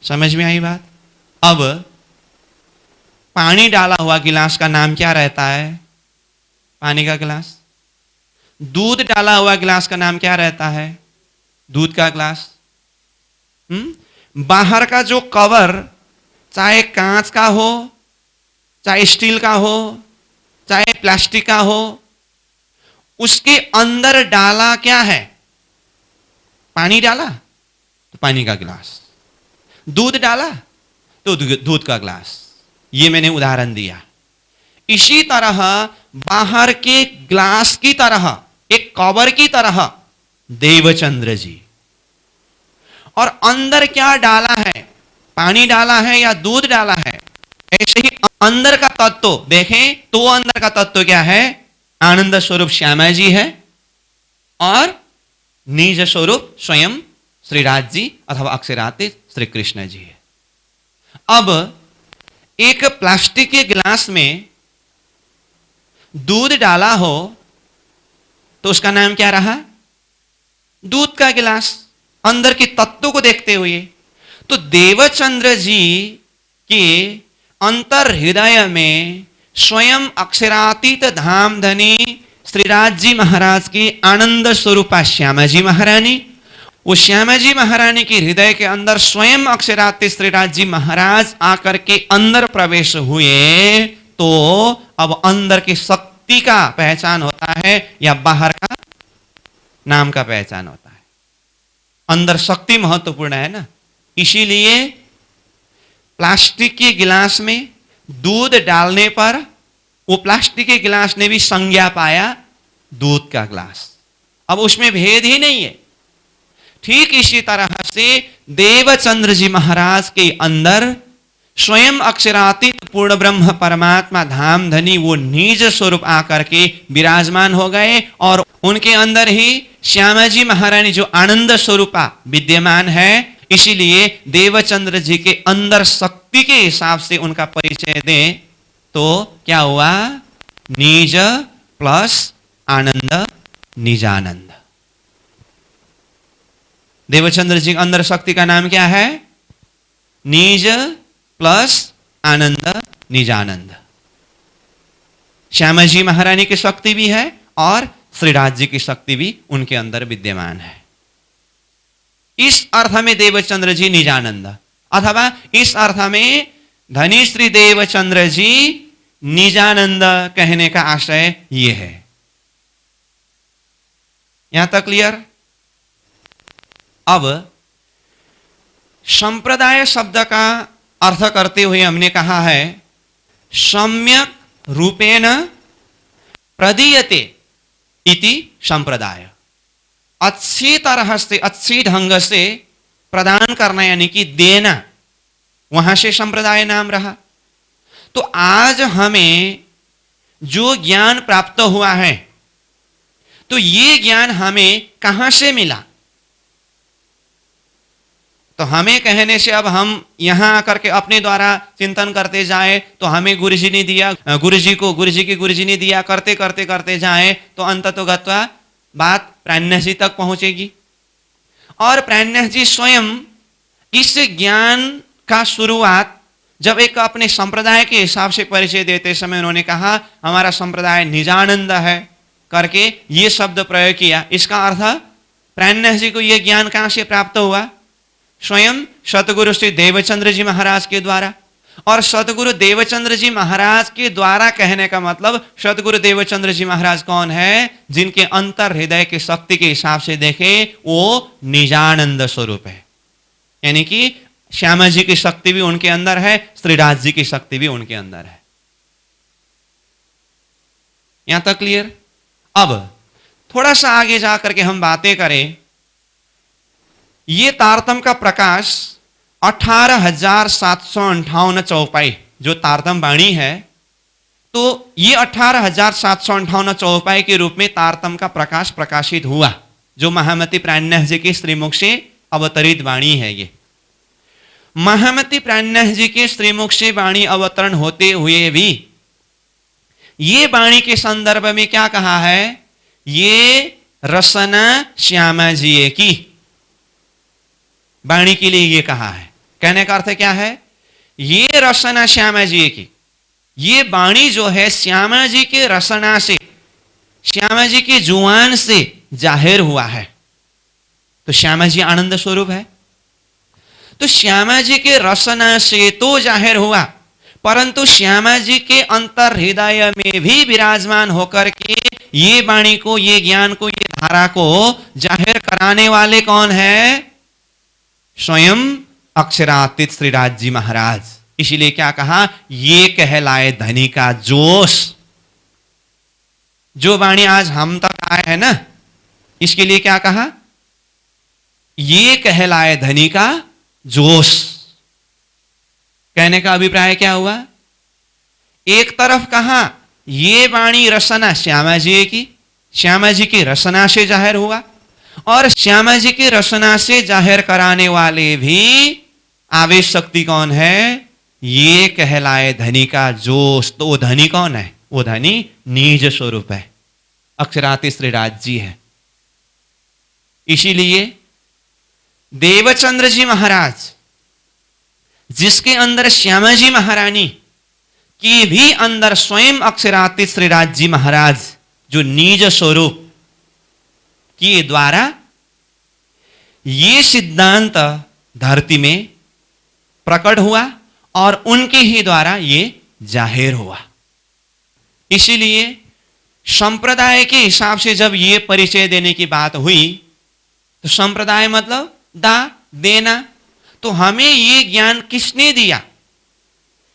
समझ में आई बात? अब पानी डाला हुआ गिलास का नाम क्या रहता है? पानी का गिलास। दूध डाला हुआ गिलास का नाम क्या रहता है? दूध का गिलास। बाहर का जो कवर, चाहे कांच का हो, चाहे स्टील का हो, चाहे प्लास्टिक का हो, उसके अंदर डाला क्या है? पानी डाला तो पानी का गिलास, दूध डाला तो दूध का गिलास। ये मैंने उदाहरण दिया। इसी तरह बाहर के ग्लास की तरह, एक कवर की तरह देवचंद्र जी, और अंदर क्या डाला है, पानी डाला है या दूध डाला है, ऐसे ही अंदर का तत्व देखें तो अंदर का तत्व क्या है, आनंद स्वरूप श्यामा जी है और निज स्वरूप स्वयं श्रीराज जी अथवा अक्षरातीत श्री कृष्ण जी है। अब एक प्लास्टिक के गिलास में दूध डाला हो तो उसका नाम क्या रहा, दूध का गिलास, अंदर के तत्व को देखते हुए। तो देवचंद्र जी के अंतर हृदय में स्वयं अक्षरातीत धामधनी श्रीराज जी महाराज की आनंद स्वरूपा श्यामा जी महारानी, वो श्यामा जी महारानी के हृदय के अंदर स्वयं अक्षरातीत श्रीराज जी महाराज आकर के अंदर प्रवेश हुए, तो अब अंदर की शक्ति का पहचान होता है या बाहर का नाम का पहचान होता है। अंदर शक्ति महत्वपूर्ण है ना, इसीलिए प्लास्टिक के गिलास में दूध डालने पर वो प्लास्टिक के गिलास ने भी संज्ञा पाया दूध का गिलास, अब उसमें भेद ही नहीं है। ठीक इसी तरह से देवचंद्र जी महाराज के अंदर स्वयं अक्षरातीत पूर्ण ब्रह्म परमात्मा धामधनी वो निज स्वरूप आकर के विराजमान हो गए, और उनके अंदर ही श्यामा जी महारानी जो आनंद स्वरूपा विद्यमान है। इसीलिए देवचंद्र जी के अंदर शक्ति के हिसाब से उनका परिचय दें तो क्या हुआ, निज प्लस आनंद निजानंद। देवचंद्र जी के अंदर शक्ति का नाम क्या है, निज प्लस आनंद निजानंद। श्यामा जी महारानी की शक्ति भी है और श्रीराज जी की शक्ति भी उनके अंदर विद्यमान है। इस अर्थ में देवचंद्र जी निजानंद, अथवा इस अर्थ में धनी श्री देवचंद्र जी निजानंद कहने का आशय यह है। यहां तक क्लियर। अब संप्रदाय शब्द का अर्थ करते हुए हमने कहा है सम्यक रूपेण प्रदीयते इति संप्रदाय, अच्छी तरह से अच्छी ढंग से प्रदान करना यानी कि देना, वहां से संप्रदाय नाम रहा। तो आज हमें जो ज्ञान प्राप्त हुआ है, तो ये ज्ञान हमें कहां से मिला, तो हमें कहने से अब हम यहां आकर के अपने द्वारा चिंतन करते जाए तो हमें गुरुजी ने दिया, गुरुजी को गुरुजी की गुरुजी ने दिया, करते करते करते जाए तो अंततोगत्वा बात प्राणनाथ जी तक पहुंचेगी। और प्राणनाथ जी स्वयं इस ज्ञान का शुरुआत जब एक अपने संप्रदाय के हिसाब से परिचय देते समय उन्होंने कहा हमारा संप्रदाय निजानंद है करके ये शब्द प्रयोग किया। इसका अर्थ प्राणनाथ जी को यह ज्ञान कहां से प्राप्त हुआ, स्वयं सतगुरु श्री देवचंद्र जी महाराज के द्वारा। और सतगुरु देवचंद्र जी महाराज के द्वारा कहने का मतलब सतगुरु देवचंद्र जी महाराज कौन है, जिनके अंतर हृदय की शक्ति के हिसाब से देखे वो निजानंद स्वरूप है, यानी कि श्यामा जी की शक्ति भी उनके अंदर है, श्रीराज जी की शक्ति भी उनके अंदर है। यहां तक क्लियर। अब थोड़ा सा आगे जाकर के हम बातें करें। ये तारतम का प्रकाश 18,758 चौपाई जो तारतम वाणी है, तो ये 18,758 चौपाई के रूप में तारतम का प्रकाश प्रकाशित हुआ, जो महामती प्राणनाथ जी के श्रीमुख से अवतरित वाणी है। ये महामती प्राणनाथ जी के श्रीमुख से वाणी अवतरण होते हुए भी ये वाणी के संदर्भ में क्या कहा है, ये रसना श्यामा जी की वाणी के लिए ये कहा है। कहने का अर्थ क्या है, ये रसना श्यामा जी की, ये वाणी जो है श्यामा जी के रसना से, श्यामा जी के जुआन से जाहिर हुआ है। तो श्यामा जी आनंद स्वरूप है, तो श्यामा जी के रसना से तो जाहिर हुआ, परंतु श्यामा जी के अंतर हृदय में भी विराजमान होकर के ये वाणी को, ये ज्ञान को, ये धारा को जाहिर कराने वाले कौन है? स्वयं अक्षरातीत श्रीराज जी महाराज। इसीलिए क्या कहा? ये कहलाए धनी का जोश। जो वाणी आज हम तक आए हैं ना, इसके लिए क्या कहा? ये कहलाए धनी का जोश। कहने का अभिप्राय क्या हुआ? एक तरफ कहा ये वाणी रसना श्यामा जी की, श्यामा जी की रसना से जाहिर हुआ, और श्यामा जी की रसना से जाहिर कराने वाले भी आवेश शक्ति कौन है? ये कहलाए धनी का जोश। तो वो धनी कौन है? वो धनी निज स्वरूप है, अक्षरातीत श्रीराज जी है। इसीलिए देवचंद्र जी महाराज, जिसके अंदर श्यामा जी महारानी की भी अंदर स्वयं अक्षरातीत श्रीराज जी महाराज जो निज स्वरूप के द्वारा ये सिद्धांत धरती में प्रकट हुआ और उनके ही द्वारा ये जाहिर हुआ। इसीलिए संप्रदाय के हिसाब से जब ये परिचय देने की बात हुई, तो संप्रदाय मतलब देना। तो हमें ये ज्ञान किसने दिया?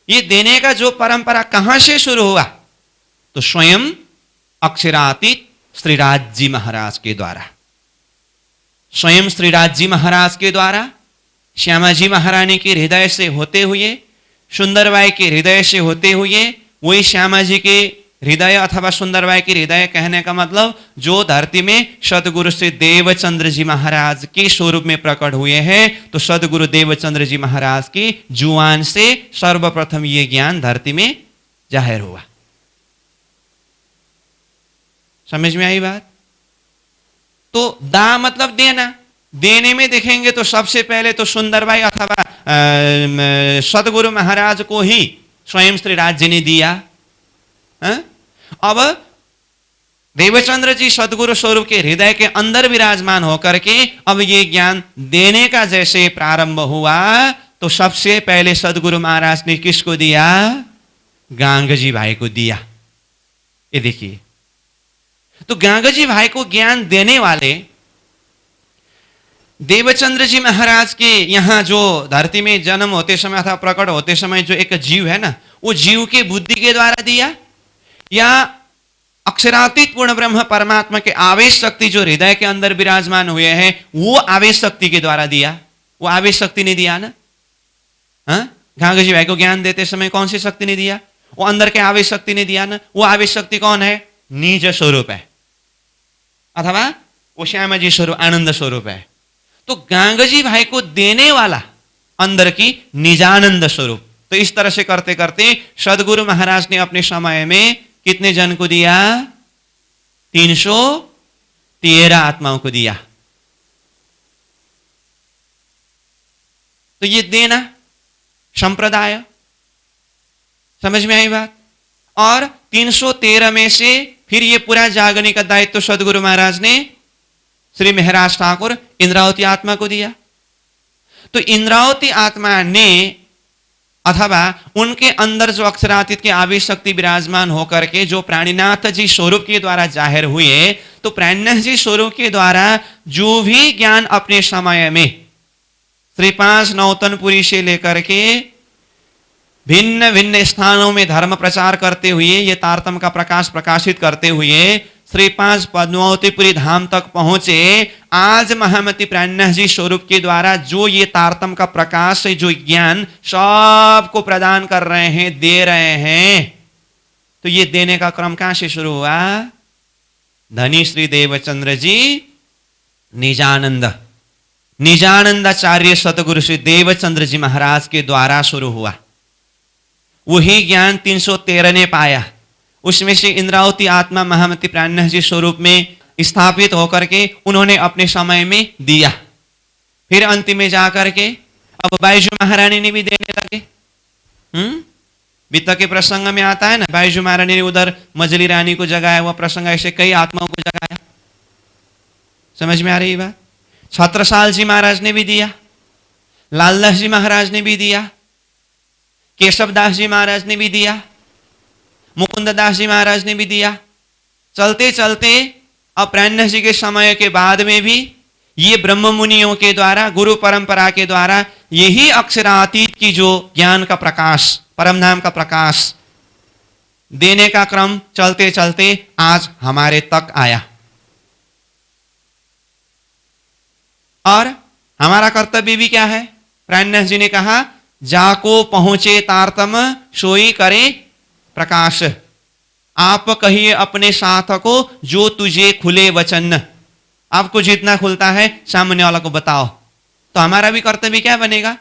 ये देने का जो परंपरा कहां से शुरू हुआ? तो स्वयं अक्षरातीत श्रीराज जी महाराज के द्वारा। स्वयं श्रीराज जी महाराज के द्वारा श्यामा जी महारानी के हृदय से होते हुए, सुंदरबाई के हृदय से होते हुए, वही श्यामा जी के हृदय अथवा सुंदरबाई के हृदय कहने का मतलब जो धरती में सदगुरु श्री देवचंद्र जी महाराज के स्वरूप में प्रकट हुए हैं, तो सदगुरु देवचंद्र जी महाराज की जुबान से सर्वप्रथम ये ज्ञान धरती में जाहिर हुआ। समझ में आई बात? तो मतलब देना। देने में देखेंगे तो सबसे पहले तो सुंदरबाई अथवा सदगुरु महाराज को ही स्वयं श्रीराज जी ने दिया। अब देवचंद्र जी सदगुरु स्वरूप के हृदय के अंदर विराजमान होकर के अब ये ज्ञान देने का जैसे प्रारंभ हुआ, तो सबसे पहले सदगुरु महाराज ने किसको दिया? गांगजी भाई को दिया। ये देखिए, तो गांगजी भाई को ज्ञान देने वाले देवचंद्र जी महाराज के यहां जो धरती में जन्म होते समय अथवा प्रकट होते समय जो एक जीव है ना, वो जीव के बुद्धि के द्वारा दिया, या अक्षरातीत पूर्ण ब्रह्म परमात्मा के आवेश शक्ति जो हृदय के अंदर विराजमान हुए हैं वो आवेश शक्ति के द्वारा दिया? वो आवेश शक्ति ने दिया ना। गांगजी भाई को ज्ञान देते समय कौन सी शक्ति ने दिया? वो अंदर के आवेश शक्ति ने दिया ना। वो आवेश शक्ति कौन है? निज स्वरूप है, अथवा वो श्यामा जी स्वरूप, आनंद स्वरूप है। तो गांगजी भाई को देने वाला अंदर की निजानंद स्वरूप। तो इस तरह से करते करते सदगुरु महाराज ने अपने समय में कितने जन को दिया? 313 आत्माओं को दिया। तो ये देना संप्रदाय। समझ में आई बात? और 313 में से फिर ये पूरा जागने का दायित्व सदगुरु महाराज ने श्री महराज ठाकुर इंद्रावती आत्मा को दिया। तो इंद्रावती आत्मा ने अथवा उनके अंदर जो अक्षरातीत के आवेश शक्ति विराजमान होकर के जो प्राणीनाथ जी स्वरूप के द्वारा जाहिर हुए, तो प्राणीनाथ जी स्वरूप के द्वारा जो भी ज्ञान अपने समय में श्री 5 नौतनपुरी से लेकर के भिन्न भिन्न स्थानों में धर्म प्रचार करते हुए, ये तारतम का प्रकाश प्रकाशित करते हुए श्री 5 पद्मावतीपुरी धाम तक पहुंचे। आज महामती प्राणनाथ जी स्वरूप के द्वारा जो ये तारतम का प्रकाश से जो ज्ञान सबको प्रदान कर रहे हैं, दे रहे हैं, तो ये देने का क्रम कहां से शुरू हुआ? धनी श्री देवचंद्र जी निजानंदाचार्य सतगुरु श्री देवचंद्र जी महाराज के द्वारा शुरू हुआ। वही ज्ञान 313 ने पाया। उसमें से इंद्रावती आत्मा महामती प्राणनाथ जी स्वरूप में स्थापित होकर के उन्होंने अपने समय में दिया। फिर अंतिम में जाकर के अब बाईजू महारानी ने भी देने लगे। बीता के प्रसंग में आता है ना, बाईजू महारानी ने उधर मजली रानी को जगाया, हुआ प्रसंग ऐसे कई आत्माओं को जगाया। समझ में आ रही बात? छत्रसाल जी महाराज ने भी दिया, लालदास जी महाराज ने भी दिया, केशवदास जी महाराज ने भी दिया, मुकुंद दास जी महाराज ने भी दिया। चलते चलते अपराह्न जी के समय के बाद में भी ये ब्रह्म मुनियों के द्वारा, गुरु परंपरा के द्वारा यही अक्षरातीत की जो ज्ञान का प्रकाश, परम धाम का प्रकाश देने का क्रम चलते चलते आज हमारे तक आया। और हमारा कर्तव्य भी क्या है? प्राणनाथ जी ने कहा, जाको पहुंचे तारतम सोई करे प्रकाश। आप कहिए अपने साथ को जो तुझे खुले वचन। आपको जितना खुलता है सामने वाला को बताओ। तो हमारा भी कर्तव्य क्या बनेगा?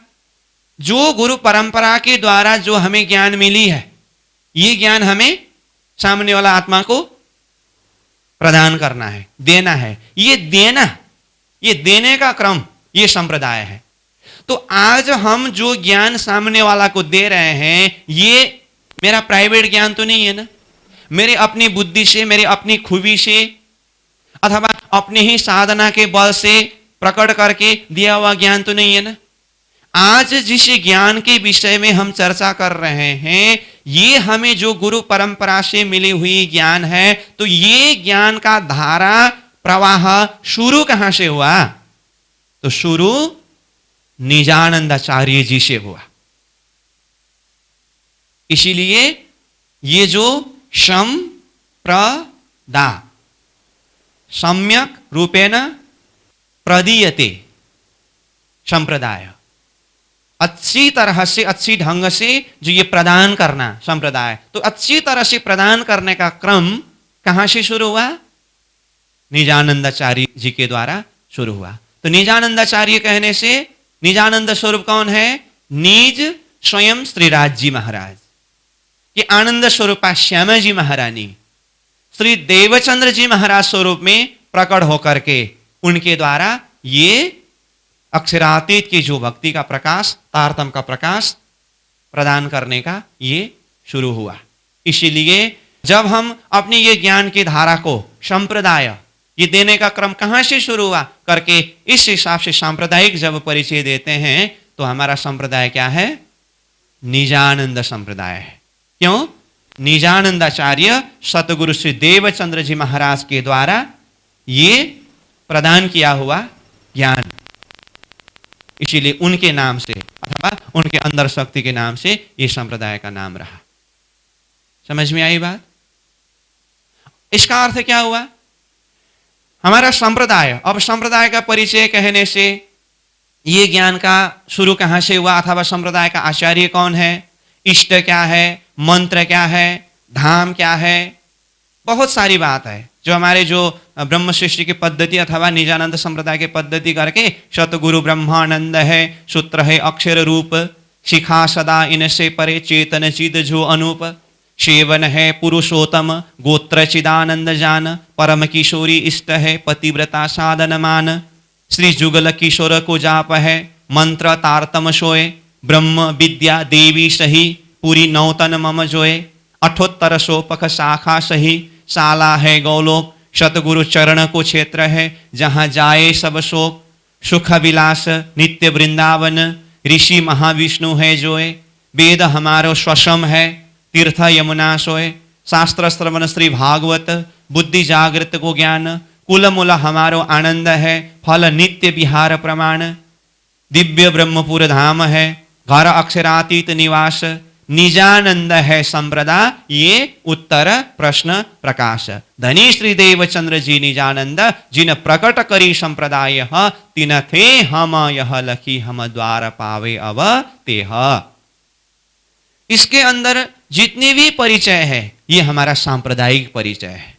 जो गुरु परंपरा के द्वारा जो हमें ज्ञान मिली है, ये ज्ञान हमें सामने वाला आत्मा को प्रदान करना है, देना है। ये देने का क्रम, ये संप्रदाय है। तो आज हम जो ज्ञान सामने वाला को दे रहे हैं, ये मेरा प्राइवेट ज्ञान तो नहीं है ना, मेरे अपनी बुद्धि से, मेरे अपनी खूबी से, अथवा अपने ही साधना के बल से प्रकट करके दिया हुआ ज्ञान तो नहीं है ना। आज जिस ज्ञान के विषय में हम चर्चा कर रहे हैं, ये हमें जो गुरु परंपरा से मिली हुई ज्ञान है, तो ये ज्ञान का धारा प्रवाह शुरू कहां से हुआ? तो शुरू निजानंदाचार्य जी से हुआ। इसीलिए ये जो संप्रदा सम्यक रूपेण प्रदीयते संप्रदाय, अच्छी तरह से, अच्छी ढंग से जो ये प्रदान करना संप्रदाय, तो अच्छी तरह से प्रदान करने का क्रम कहां से शुरू हुआ? निजानंदाचार्य जी के द्वारा शुरू हुआ। तो निजानंदाचार्य कहने से निजानंद स्वरूप कौन है? निज स्वयं श्रीराज जी महाराज, ये आनंद स्वरूपा श्यामा जी महारानी श्री देवचंद्र जी महाराज स्वरूप में प्रकट होकर के उनके द्वारा ये अक्षरातीत की जो भक्ति का प्रकाश, तारतम का प्रकाश प्रदान करने का ये शुरू हुआ। इसीलिए जब हम अपनी ये ज्ञान की धारा को संप्रदाय ये देने का क्रम कहां से शुरू हुआ करके इस हिसाब से सांप्रदायिक जब परिचय देते हैं, तो हमारा संप्रदाय क्या है? निजानंद संप्रदाय है। क्यों? निजानंदाचार्य सतगुरु श्री देवचंद्र जी महाराज के द्वारा ये प्रदान किया हुआ ज्ञान, इसीलिए उनके नाम से अथवा उनके अंदर शक्ति के नाम से ये संप्रदाय का नाम रहा। समझ में आई बात? इसका अर्थ क्या हुआ? हमारा संप्रदाय, अब संप्रदाय का परिचय कहने से ये ज्ञान का शुरू कहां से हुआ, अथवा संप्रदाय का आचार्य कौन है, इष्ट क्या है, मंत्र क्या है, धाम क्या है, बहुत सारी बात है जो हमारे जो ब्रह्म सृष्टि की पद्धति अथवा निजानंद संप्रदाय की पद्धति करके सतगुरु ब्रह्मानंद है, सूत्र है अक्षर रूप, शिखा सदा इनसे परे चेतन चिद जो अनूप, सेवन है पुरुषोत्तम गोत्र चिदानंद जान, परम किशोरी इष्ट है पतिव्रता साधन मान, श्री जुगल किशोर को जाप है मंत्र तारतम सोए, ब्रह्म विद्या देवी सही पूरी नौतन मम जोए, अठोत्तर सोपख शाखा सही साला है गौलोक, सतगुरु चरण को क्षेत्र है जहां जाए सब शोक, सुख विलास नित्य वृंदावन, ऋषि महाविष्णु है जोए, वेद हमारो स्वसम है तीर्थ यमुना सोए, शास्त्र श्रवण श्री भागवत, बुद्धि जागृत को ज्ञान, कुल मूल हमारो आनंद है, फल नित्य विहार प्रमाण, दिव्य ब्रह्मपुर धाम है, घर अक्षरातीत निवास, निजानंद है संप्रदा ये उत्तर प्रश्न प्रकाश, धनी श्री देवचंद्र जी निजानंद जिन प्रकट करी संप्रदाय तिन थे हम यह लखी हम द्वार पावे अब तेह। इसके अंदर जितने भी परिचय है ये हमारा सांप्रदायिक परिचय है,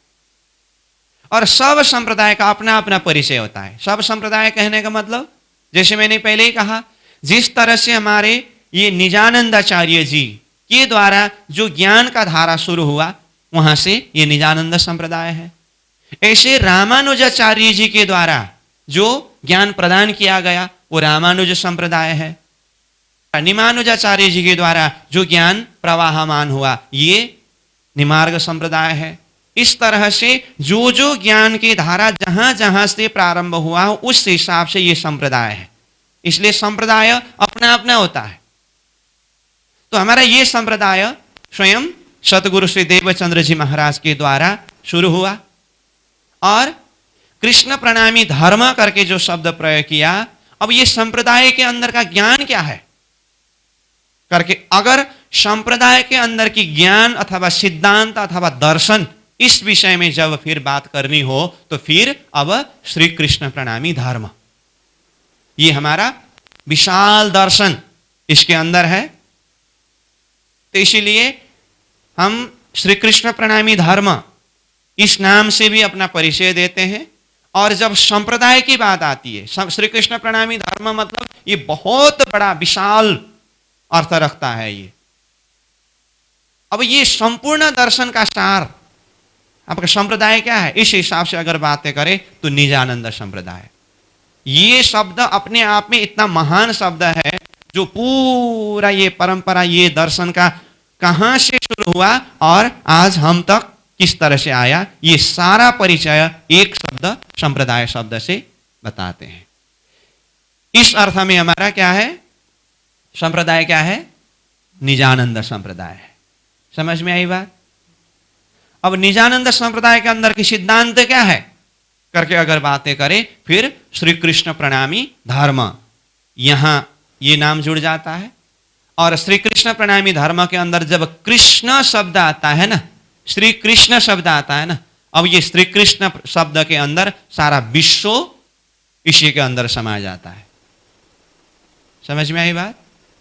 और सब संप्रदाय का अपना अपना परिचय होता है। सब संप्रदाय कहने का मतलब, जैसे मैंने पहले ही कहा, जिस तरह से हमारे ये निजानंदाचार्य जी के द्वारा जो ज्ञान का धारा शुरू हुआ, वहां से ये निजानंद संप्रदाय है। ऐसे रामानुजाचार्य जी के द्वारा जो ज्ञान प्रदान किया गया वो रामानुज संप्रदाय है। निमानुजाचार्य जी के द्वारा जो ज्ञान प्रवाहमान हुआ ये निमार्ग संप्रदाय है। इस तरह से जो जो ज्ञान की धारा जहां जहां से प्रारंभ हुआ उस हिसाब से ये संप्रदाय है। इसलिए संप्रदाय अपना अपना होता है। तो हमारा ये संप्रदाय स्वयं सतगुरु श्री देवचंद्र जी महाराज के द्वारा शुरू हुआ। और कृष्ण प्रणामी धर्म करके जो शब्द प्रयोग किया, अब ये संप्रदाय के अंदर का ज्ञान क्या है करके, अगर संप्रदाय के अंदर की ज्ञान अथवा सिद्धांत अथवा दर्शन, इस विषय में जब फिर बात करनी हो तो फिर अब श्री कृष्ण प्रणामी धर्म, ये हमारा विशाल दर्शन इसके अंदर है। तो इसीलिए हम श्री कृष्ण प्रणामी धर्म इस नाम से भी अपना परिचय देते हैं। और जब संप्रदाय की बात आती है, श्री कृष्ण प्रणामी धर्म मतलब ये बहुत बड़ा विशाल अर्थ रखता है ये। अब ये संपूर्ण दर्शन का सार, आपका संप्रदाय क्या है, इस हिसाब से अगर बातें करें तो निजानंद संप्रदाय, ये शब्द अपने आप में इतना महान शब्द है, जो पूरा ये परंपरा, ये दर्शन का कहां से शुरू हुआ और आज हम तक किस तरह से आया, ये सारा परिचय एक शब्द संप्रदाय शब्द से बताते हैं। इस अर्थ में हमारा क्या है, संप्रदाय क्या है, निजानंद संप्रदाय है। समझ में आई बात। अब निजानंद संप्रदाय के अंदर की सिद्धांत क्या है करके अगर बातें करें, फिर श्री कृष्ण प्रणामी धर्म, यहां ये नाम जुड़ जाता है। और श्री कृष्ण प्रणामी धर्म के अंदर जब कृष्ण शब्द आता है ना, श्री कृष्ण शब्द आता है ना, अब ये श्री कृष्ण शब्द के अंदर सारा विश्व इसी के अंदर समा जाता है। समझ में आई बात।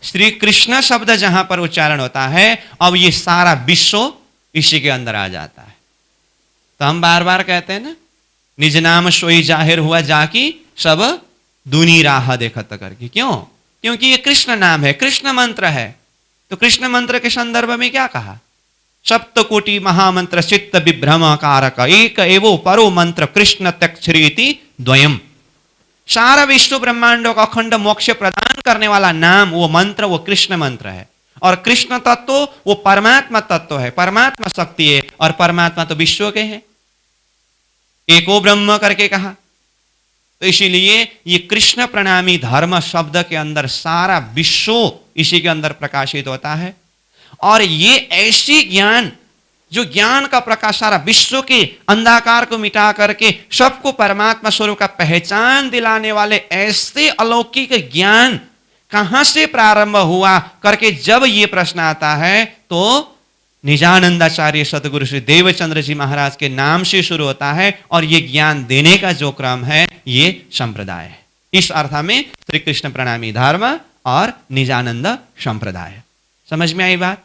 श्री कृष्ण शब्द जहां पर उच्चारण होता है, अब ये सारा विश्व इसी के अंदर आ जाता है। तो हम बार बार कहते हैं ना, निज नाम सोई जाहिर हुआ जाकी सब दूनी राह देखत करके। क्यों? क्योंकि ये कृष्ण नाम है, कृष्ण मंत्र है। तो कृष्ण मंत्र के संदर्भ में क्या कहा, सप्तकोटि महामंत्र चित्त विभ्रम कारक एक एवो परो मंत्र कृष्ण त्यक्षरीति द्वयम। सारा विश्व ब्रह्मांडों का अखंड मोक्ष प्रदान करने वाला नाम, वो मंत्र, वो कृष्ण मंत्र है। और कृष्ण तत्व वो परमात्मा तत्व है, परमात्मा शक्ति है, और परमात्मा तो विश्व के हैं, एको ब्रह्म करके कहा। तो इसीलिए ये कृष्ण प्रणामी धर्म शब्द के अंदर सारा विश्व इसी के अंदर प्रकाशित होता है। और ये ऐसी ज्ञान, जो ज्ञान का प्रकाश सारा विश्व के अंधकार को मिटा करके सबको परमात्मा स्वरूप का पहचान दिलाने वाले ऐसे अलौकिक ज्ञान कहां से प्रारंभ हुआ करके जब ये प्रश्न आता है, तो निजानंदाचार्य सतगुरु श्री देवचंद्र जी महाराज के नाम से शुरू होता है। और ये ज्ञान देने का जो क्रम है, ये संप्रदाय है। इस अर्थ में श्री कृष्ण प्रणामी धर्म और निजानंद संप्रदाय। समझ में आई बात।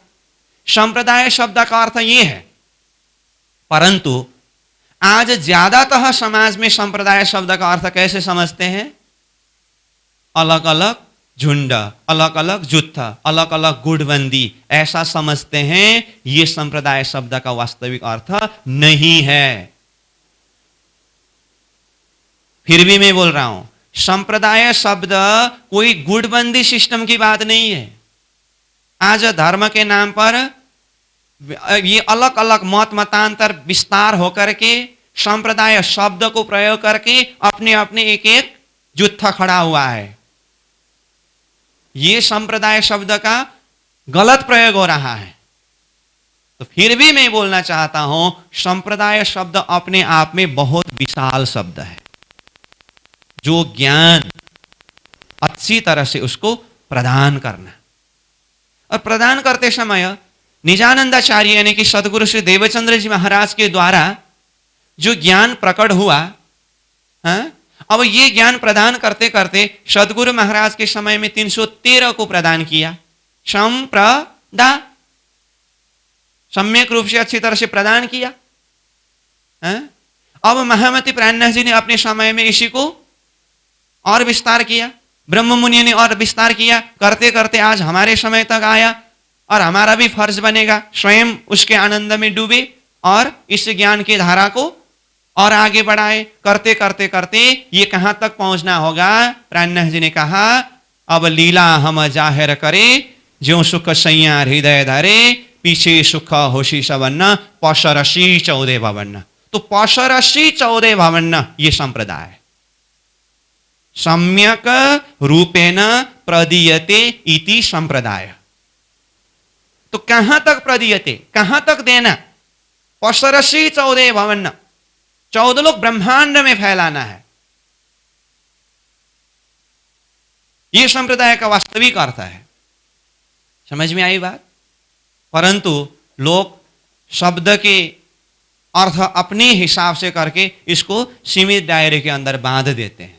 संप्रदाय शब्द का अर्थ ये है, परंतु आज ज्यादातर समाज में संप्रदाय शब्द का अर्थ कैसे समझते हैं, अलग अलग झुंड, अलग अलग जुत्थ, अलग अलग गुटबंदी, ऐसा समझते हैं। ये संप्रदाय शब्द का वास्तविक अर्थ नहीं है। फिर भी मैं बोल रहा हूं, संप्रदाय शब्द कोई गुटबंदी सिस्टम की बात नहीं है। आज धर्म के नाम पर ये अलग अलग मत मतांतर विस्तार होकर के संप्रदाय शब्द को प्रयोग करके अपने अपने एक एक जुत्थ खड़ा हुआ है। ये संप्रदाय शब्द का गलत प्रयोग हो रहा है। तो फिर भी मैं बोलना चाहता हूं, संप्रदाय शब्द अपने आप में बहुत विशाल शब्द है, जो ज्ञान अच्छी तरह से उसको प्रदान करना। और प्रदान करते समय निजानंदाचार्य यानी कि सदगुरु श्री देवचंद्र जी महाराज के द्वारा जो ज्ञान प्रकट हुआ, अब ये ज्ञान प्रदान करते करते सदगुरु महाराज के समय में 313 को प्रदान किया। संप्रदा सम्यक रूप से अच्छी तरह से प्रदान किया। अब महामती प्राणनाथ जी ने अपने समय में इसी को और विस्तार किया, ब्रह्म मुनि ने और विस्तार किया। करते करते आज हमारे समय तक आया, और हमारा भी फर्ज बनेगा स्वयं उसके आनंद में डूबे और इस ज्ञान की धारा को और आगे बढ़ाए। करते करते करते ये कहां तक पहुंचना होगा, प्राणनाथ जी ने कहा, अब लीला हम जाहिर करे, ज्यों सुख सैया हृदय धरे, पीछे सुख होशी सवन्न, पशरसी 14 भवन्न। तो पशरसी 14 भवन्न ये संप्रदाय सम्यक रूपेण प्रदीयते इति संप्रदाय। तो कहां तक प्रदीयते, कहां तक देना? पसरसी 14 भवन, 14 लोग ब्रह्मांड में फैलाना है। यह संप्रदाय का वास्तविक अर्थ है। समझ में आई बात? परंतु लोग शब्द के अर्थ अपने हिसाब से करके इसको सीमित दायरे के अंदर बांध देते हैं।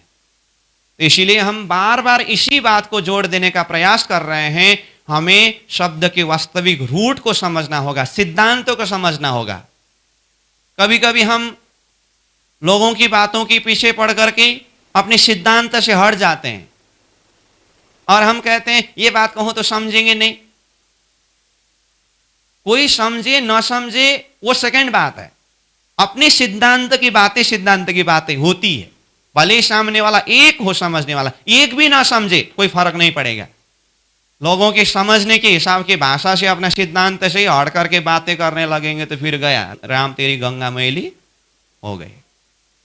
तो इसीलिए हम बार बार इसी बात को जोड़ देने का प्रयास कर रहे हैं। हमें शब्द के वास्तविक रूट को समझना होगा, सिद्धांतों को समझना होगा। कभी कभी हम लोगों की बातों के पीछे पड़ करके अपने सिद्धांत से हट जाते हैं और हम कहते हैं ये बात कहूं तो समझेंगे नहीं। कोई समझे न समझे वो सेकंड बात है। अपने सिद्धांत की बातें होती है। भले सामने वाला एक हो समझने वाला, एक भी ना समझे कोई फर्क नहीं पड़ेगा। लोगों के समझने के हिसाब की भाषा से अपना सिद्धांत से ही हट करके बातें करने लगेंगे तो फिर गया, राम तेरी गंगा मैली हो गई।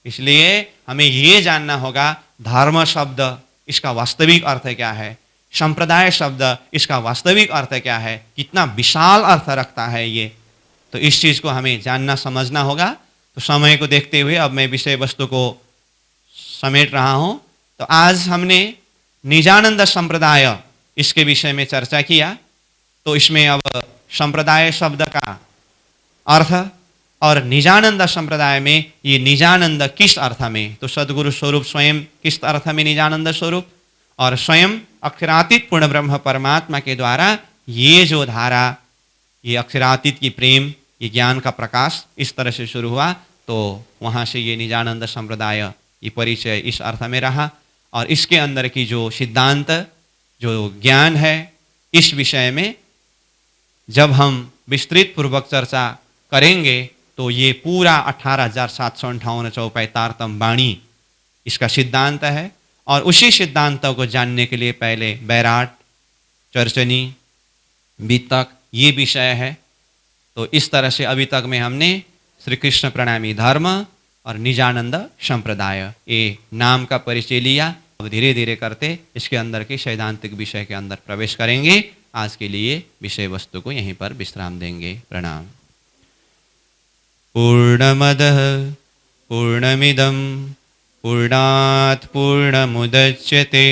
इसलिए हमें यह जानना होगा धर्म शब्द इसका वास्तविक अर्थ क्या है, संप्रदाय शब्द इसका वास्तविक अर्थ क्या है, कितना विशाल अर्थ रखता है ये। तो इस चीज को हमें जानना समझना होगा। तो समय को देखते हुए अब मैं विषय वस्तु को समेट रहा हूं। तो आज हमने निजानंद संप्रदाय इसके विषय में चर्चा किया। तो इसमें अब संप्रदाय शब्द का अर्थ और निजानंद संप्रदाय में ये निजानंद किस अर्थ में, तो सदगुरु स्वरूप स्वयं किस अर्थ में निजानंद स्वरूप, और स्वयं अक्षरातीत पूर्ण ब्रह्म परमात्मा के द्वारा ये जो धारा, ये अक्षरातीत की प्रेम, ये ज्ञान का प्रकाश इस तरह से शुरू हुआ। तो वहाँ से ये निजानंद संप्रदाय ये परिचय इस अर्थ में रहा। और इसके अंदर की जो सिद्धांत, जो ज्ञान है, इस विषय में जब हम विस्तृत पूर्वक चर्चा करेंगे तो ये पूरा 18,758 चौपाई तारतम वाणी इसका सिद्धांत है। और उसी सिद्धांतों को जानने के लिए पहले बैराट, चर्चनी, बीतक ये विषय है। तो इस तरह से अभी तक में हमने श्री कृष्ण प्रणामी धर्म और निजानंद संप्रदाय ये नाम का परिचय लिया। अब धीरे धीरे करते इसके अंदर के सैद्धांतिक विषय के अंदर प्रवेश करेंगे। आज के लिए विषय वस्तु को यहीं पर विश्राम देंगे। प्रणाम। पूर्णमदः पूर्णमिदं पूर्णात् पूर्णमुदच्यते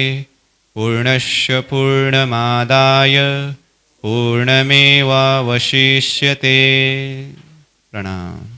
पूर्णस्य पूर्णमादाय पूर्णमेवावशिष्यते। प्रणाम।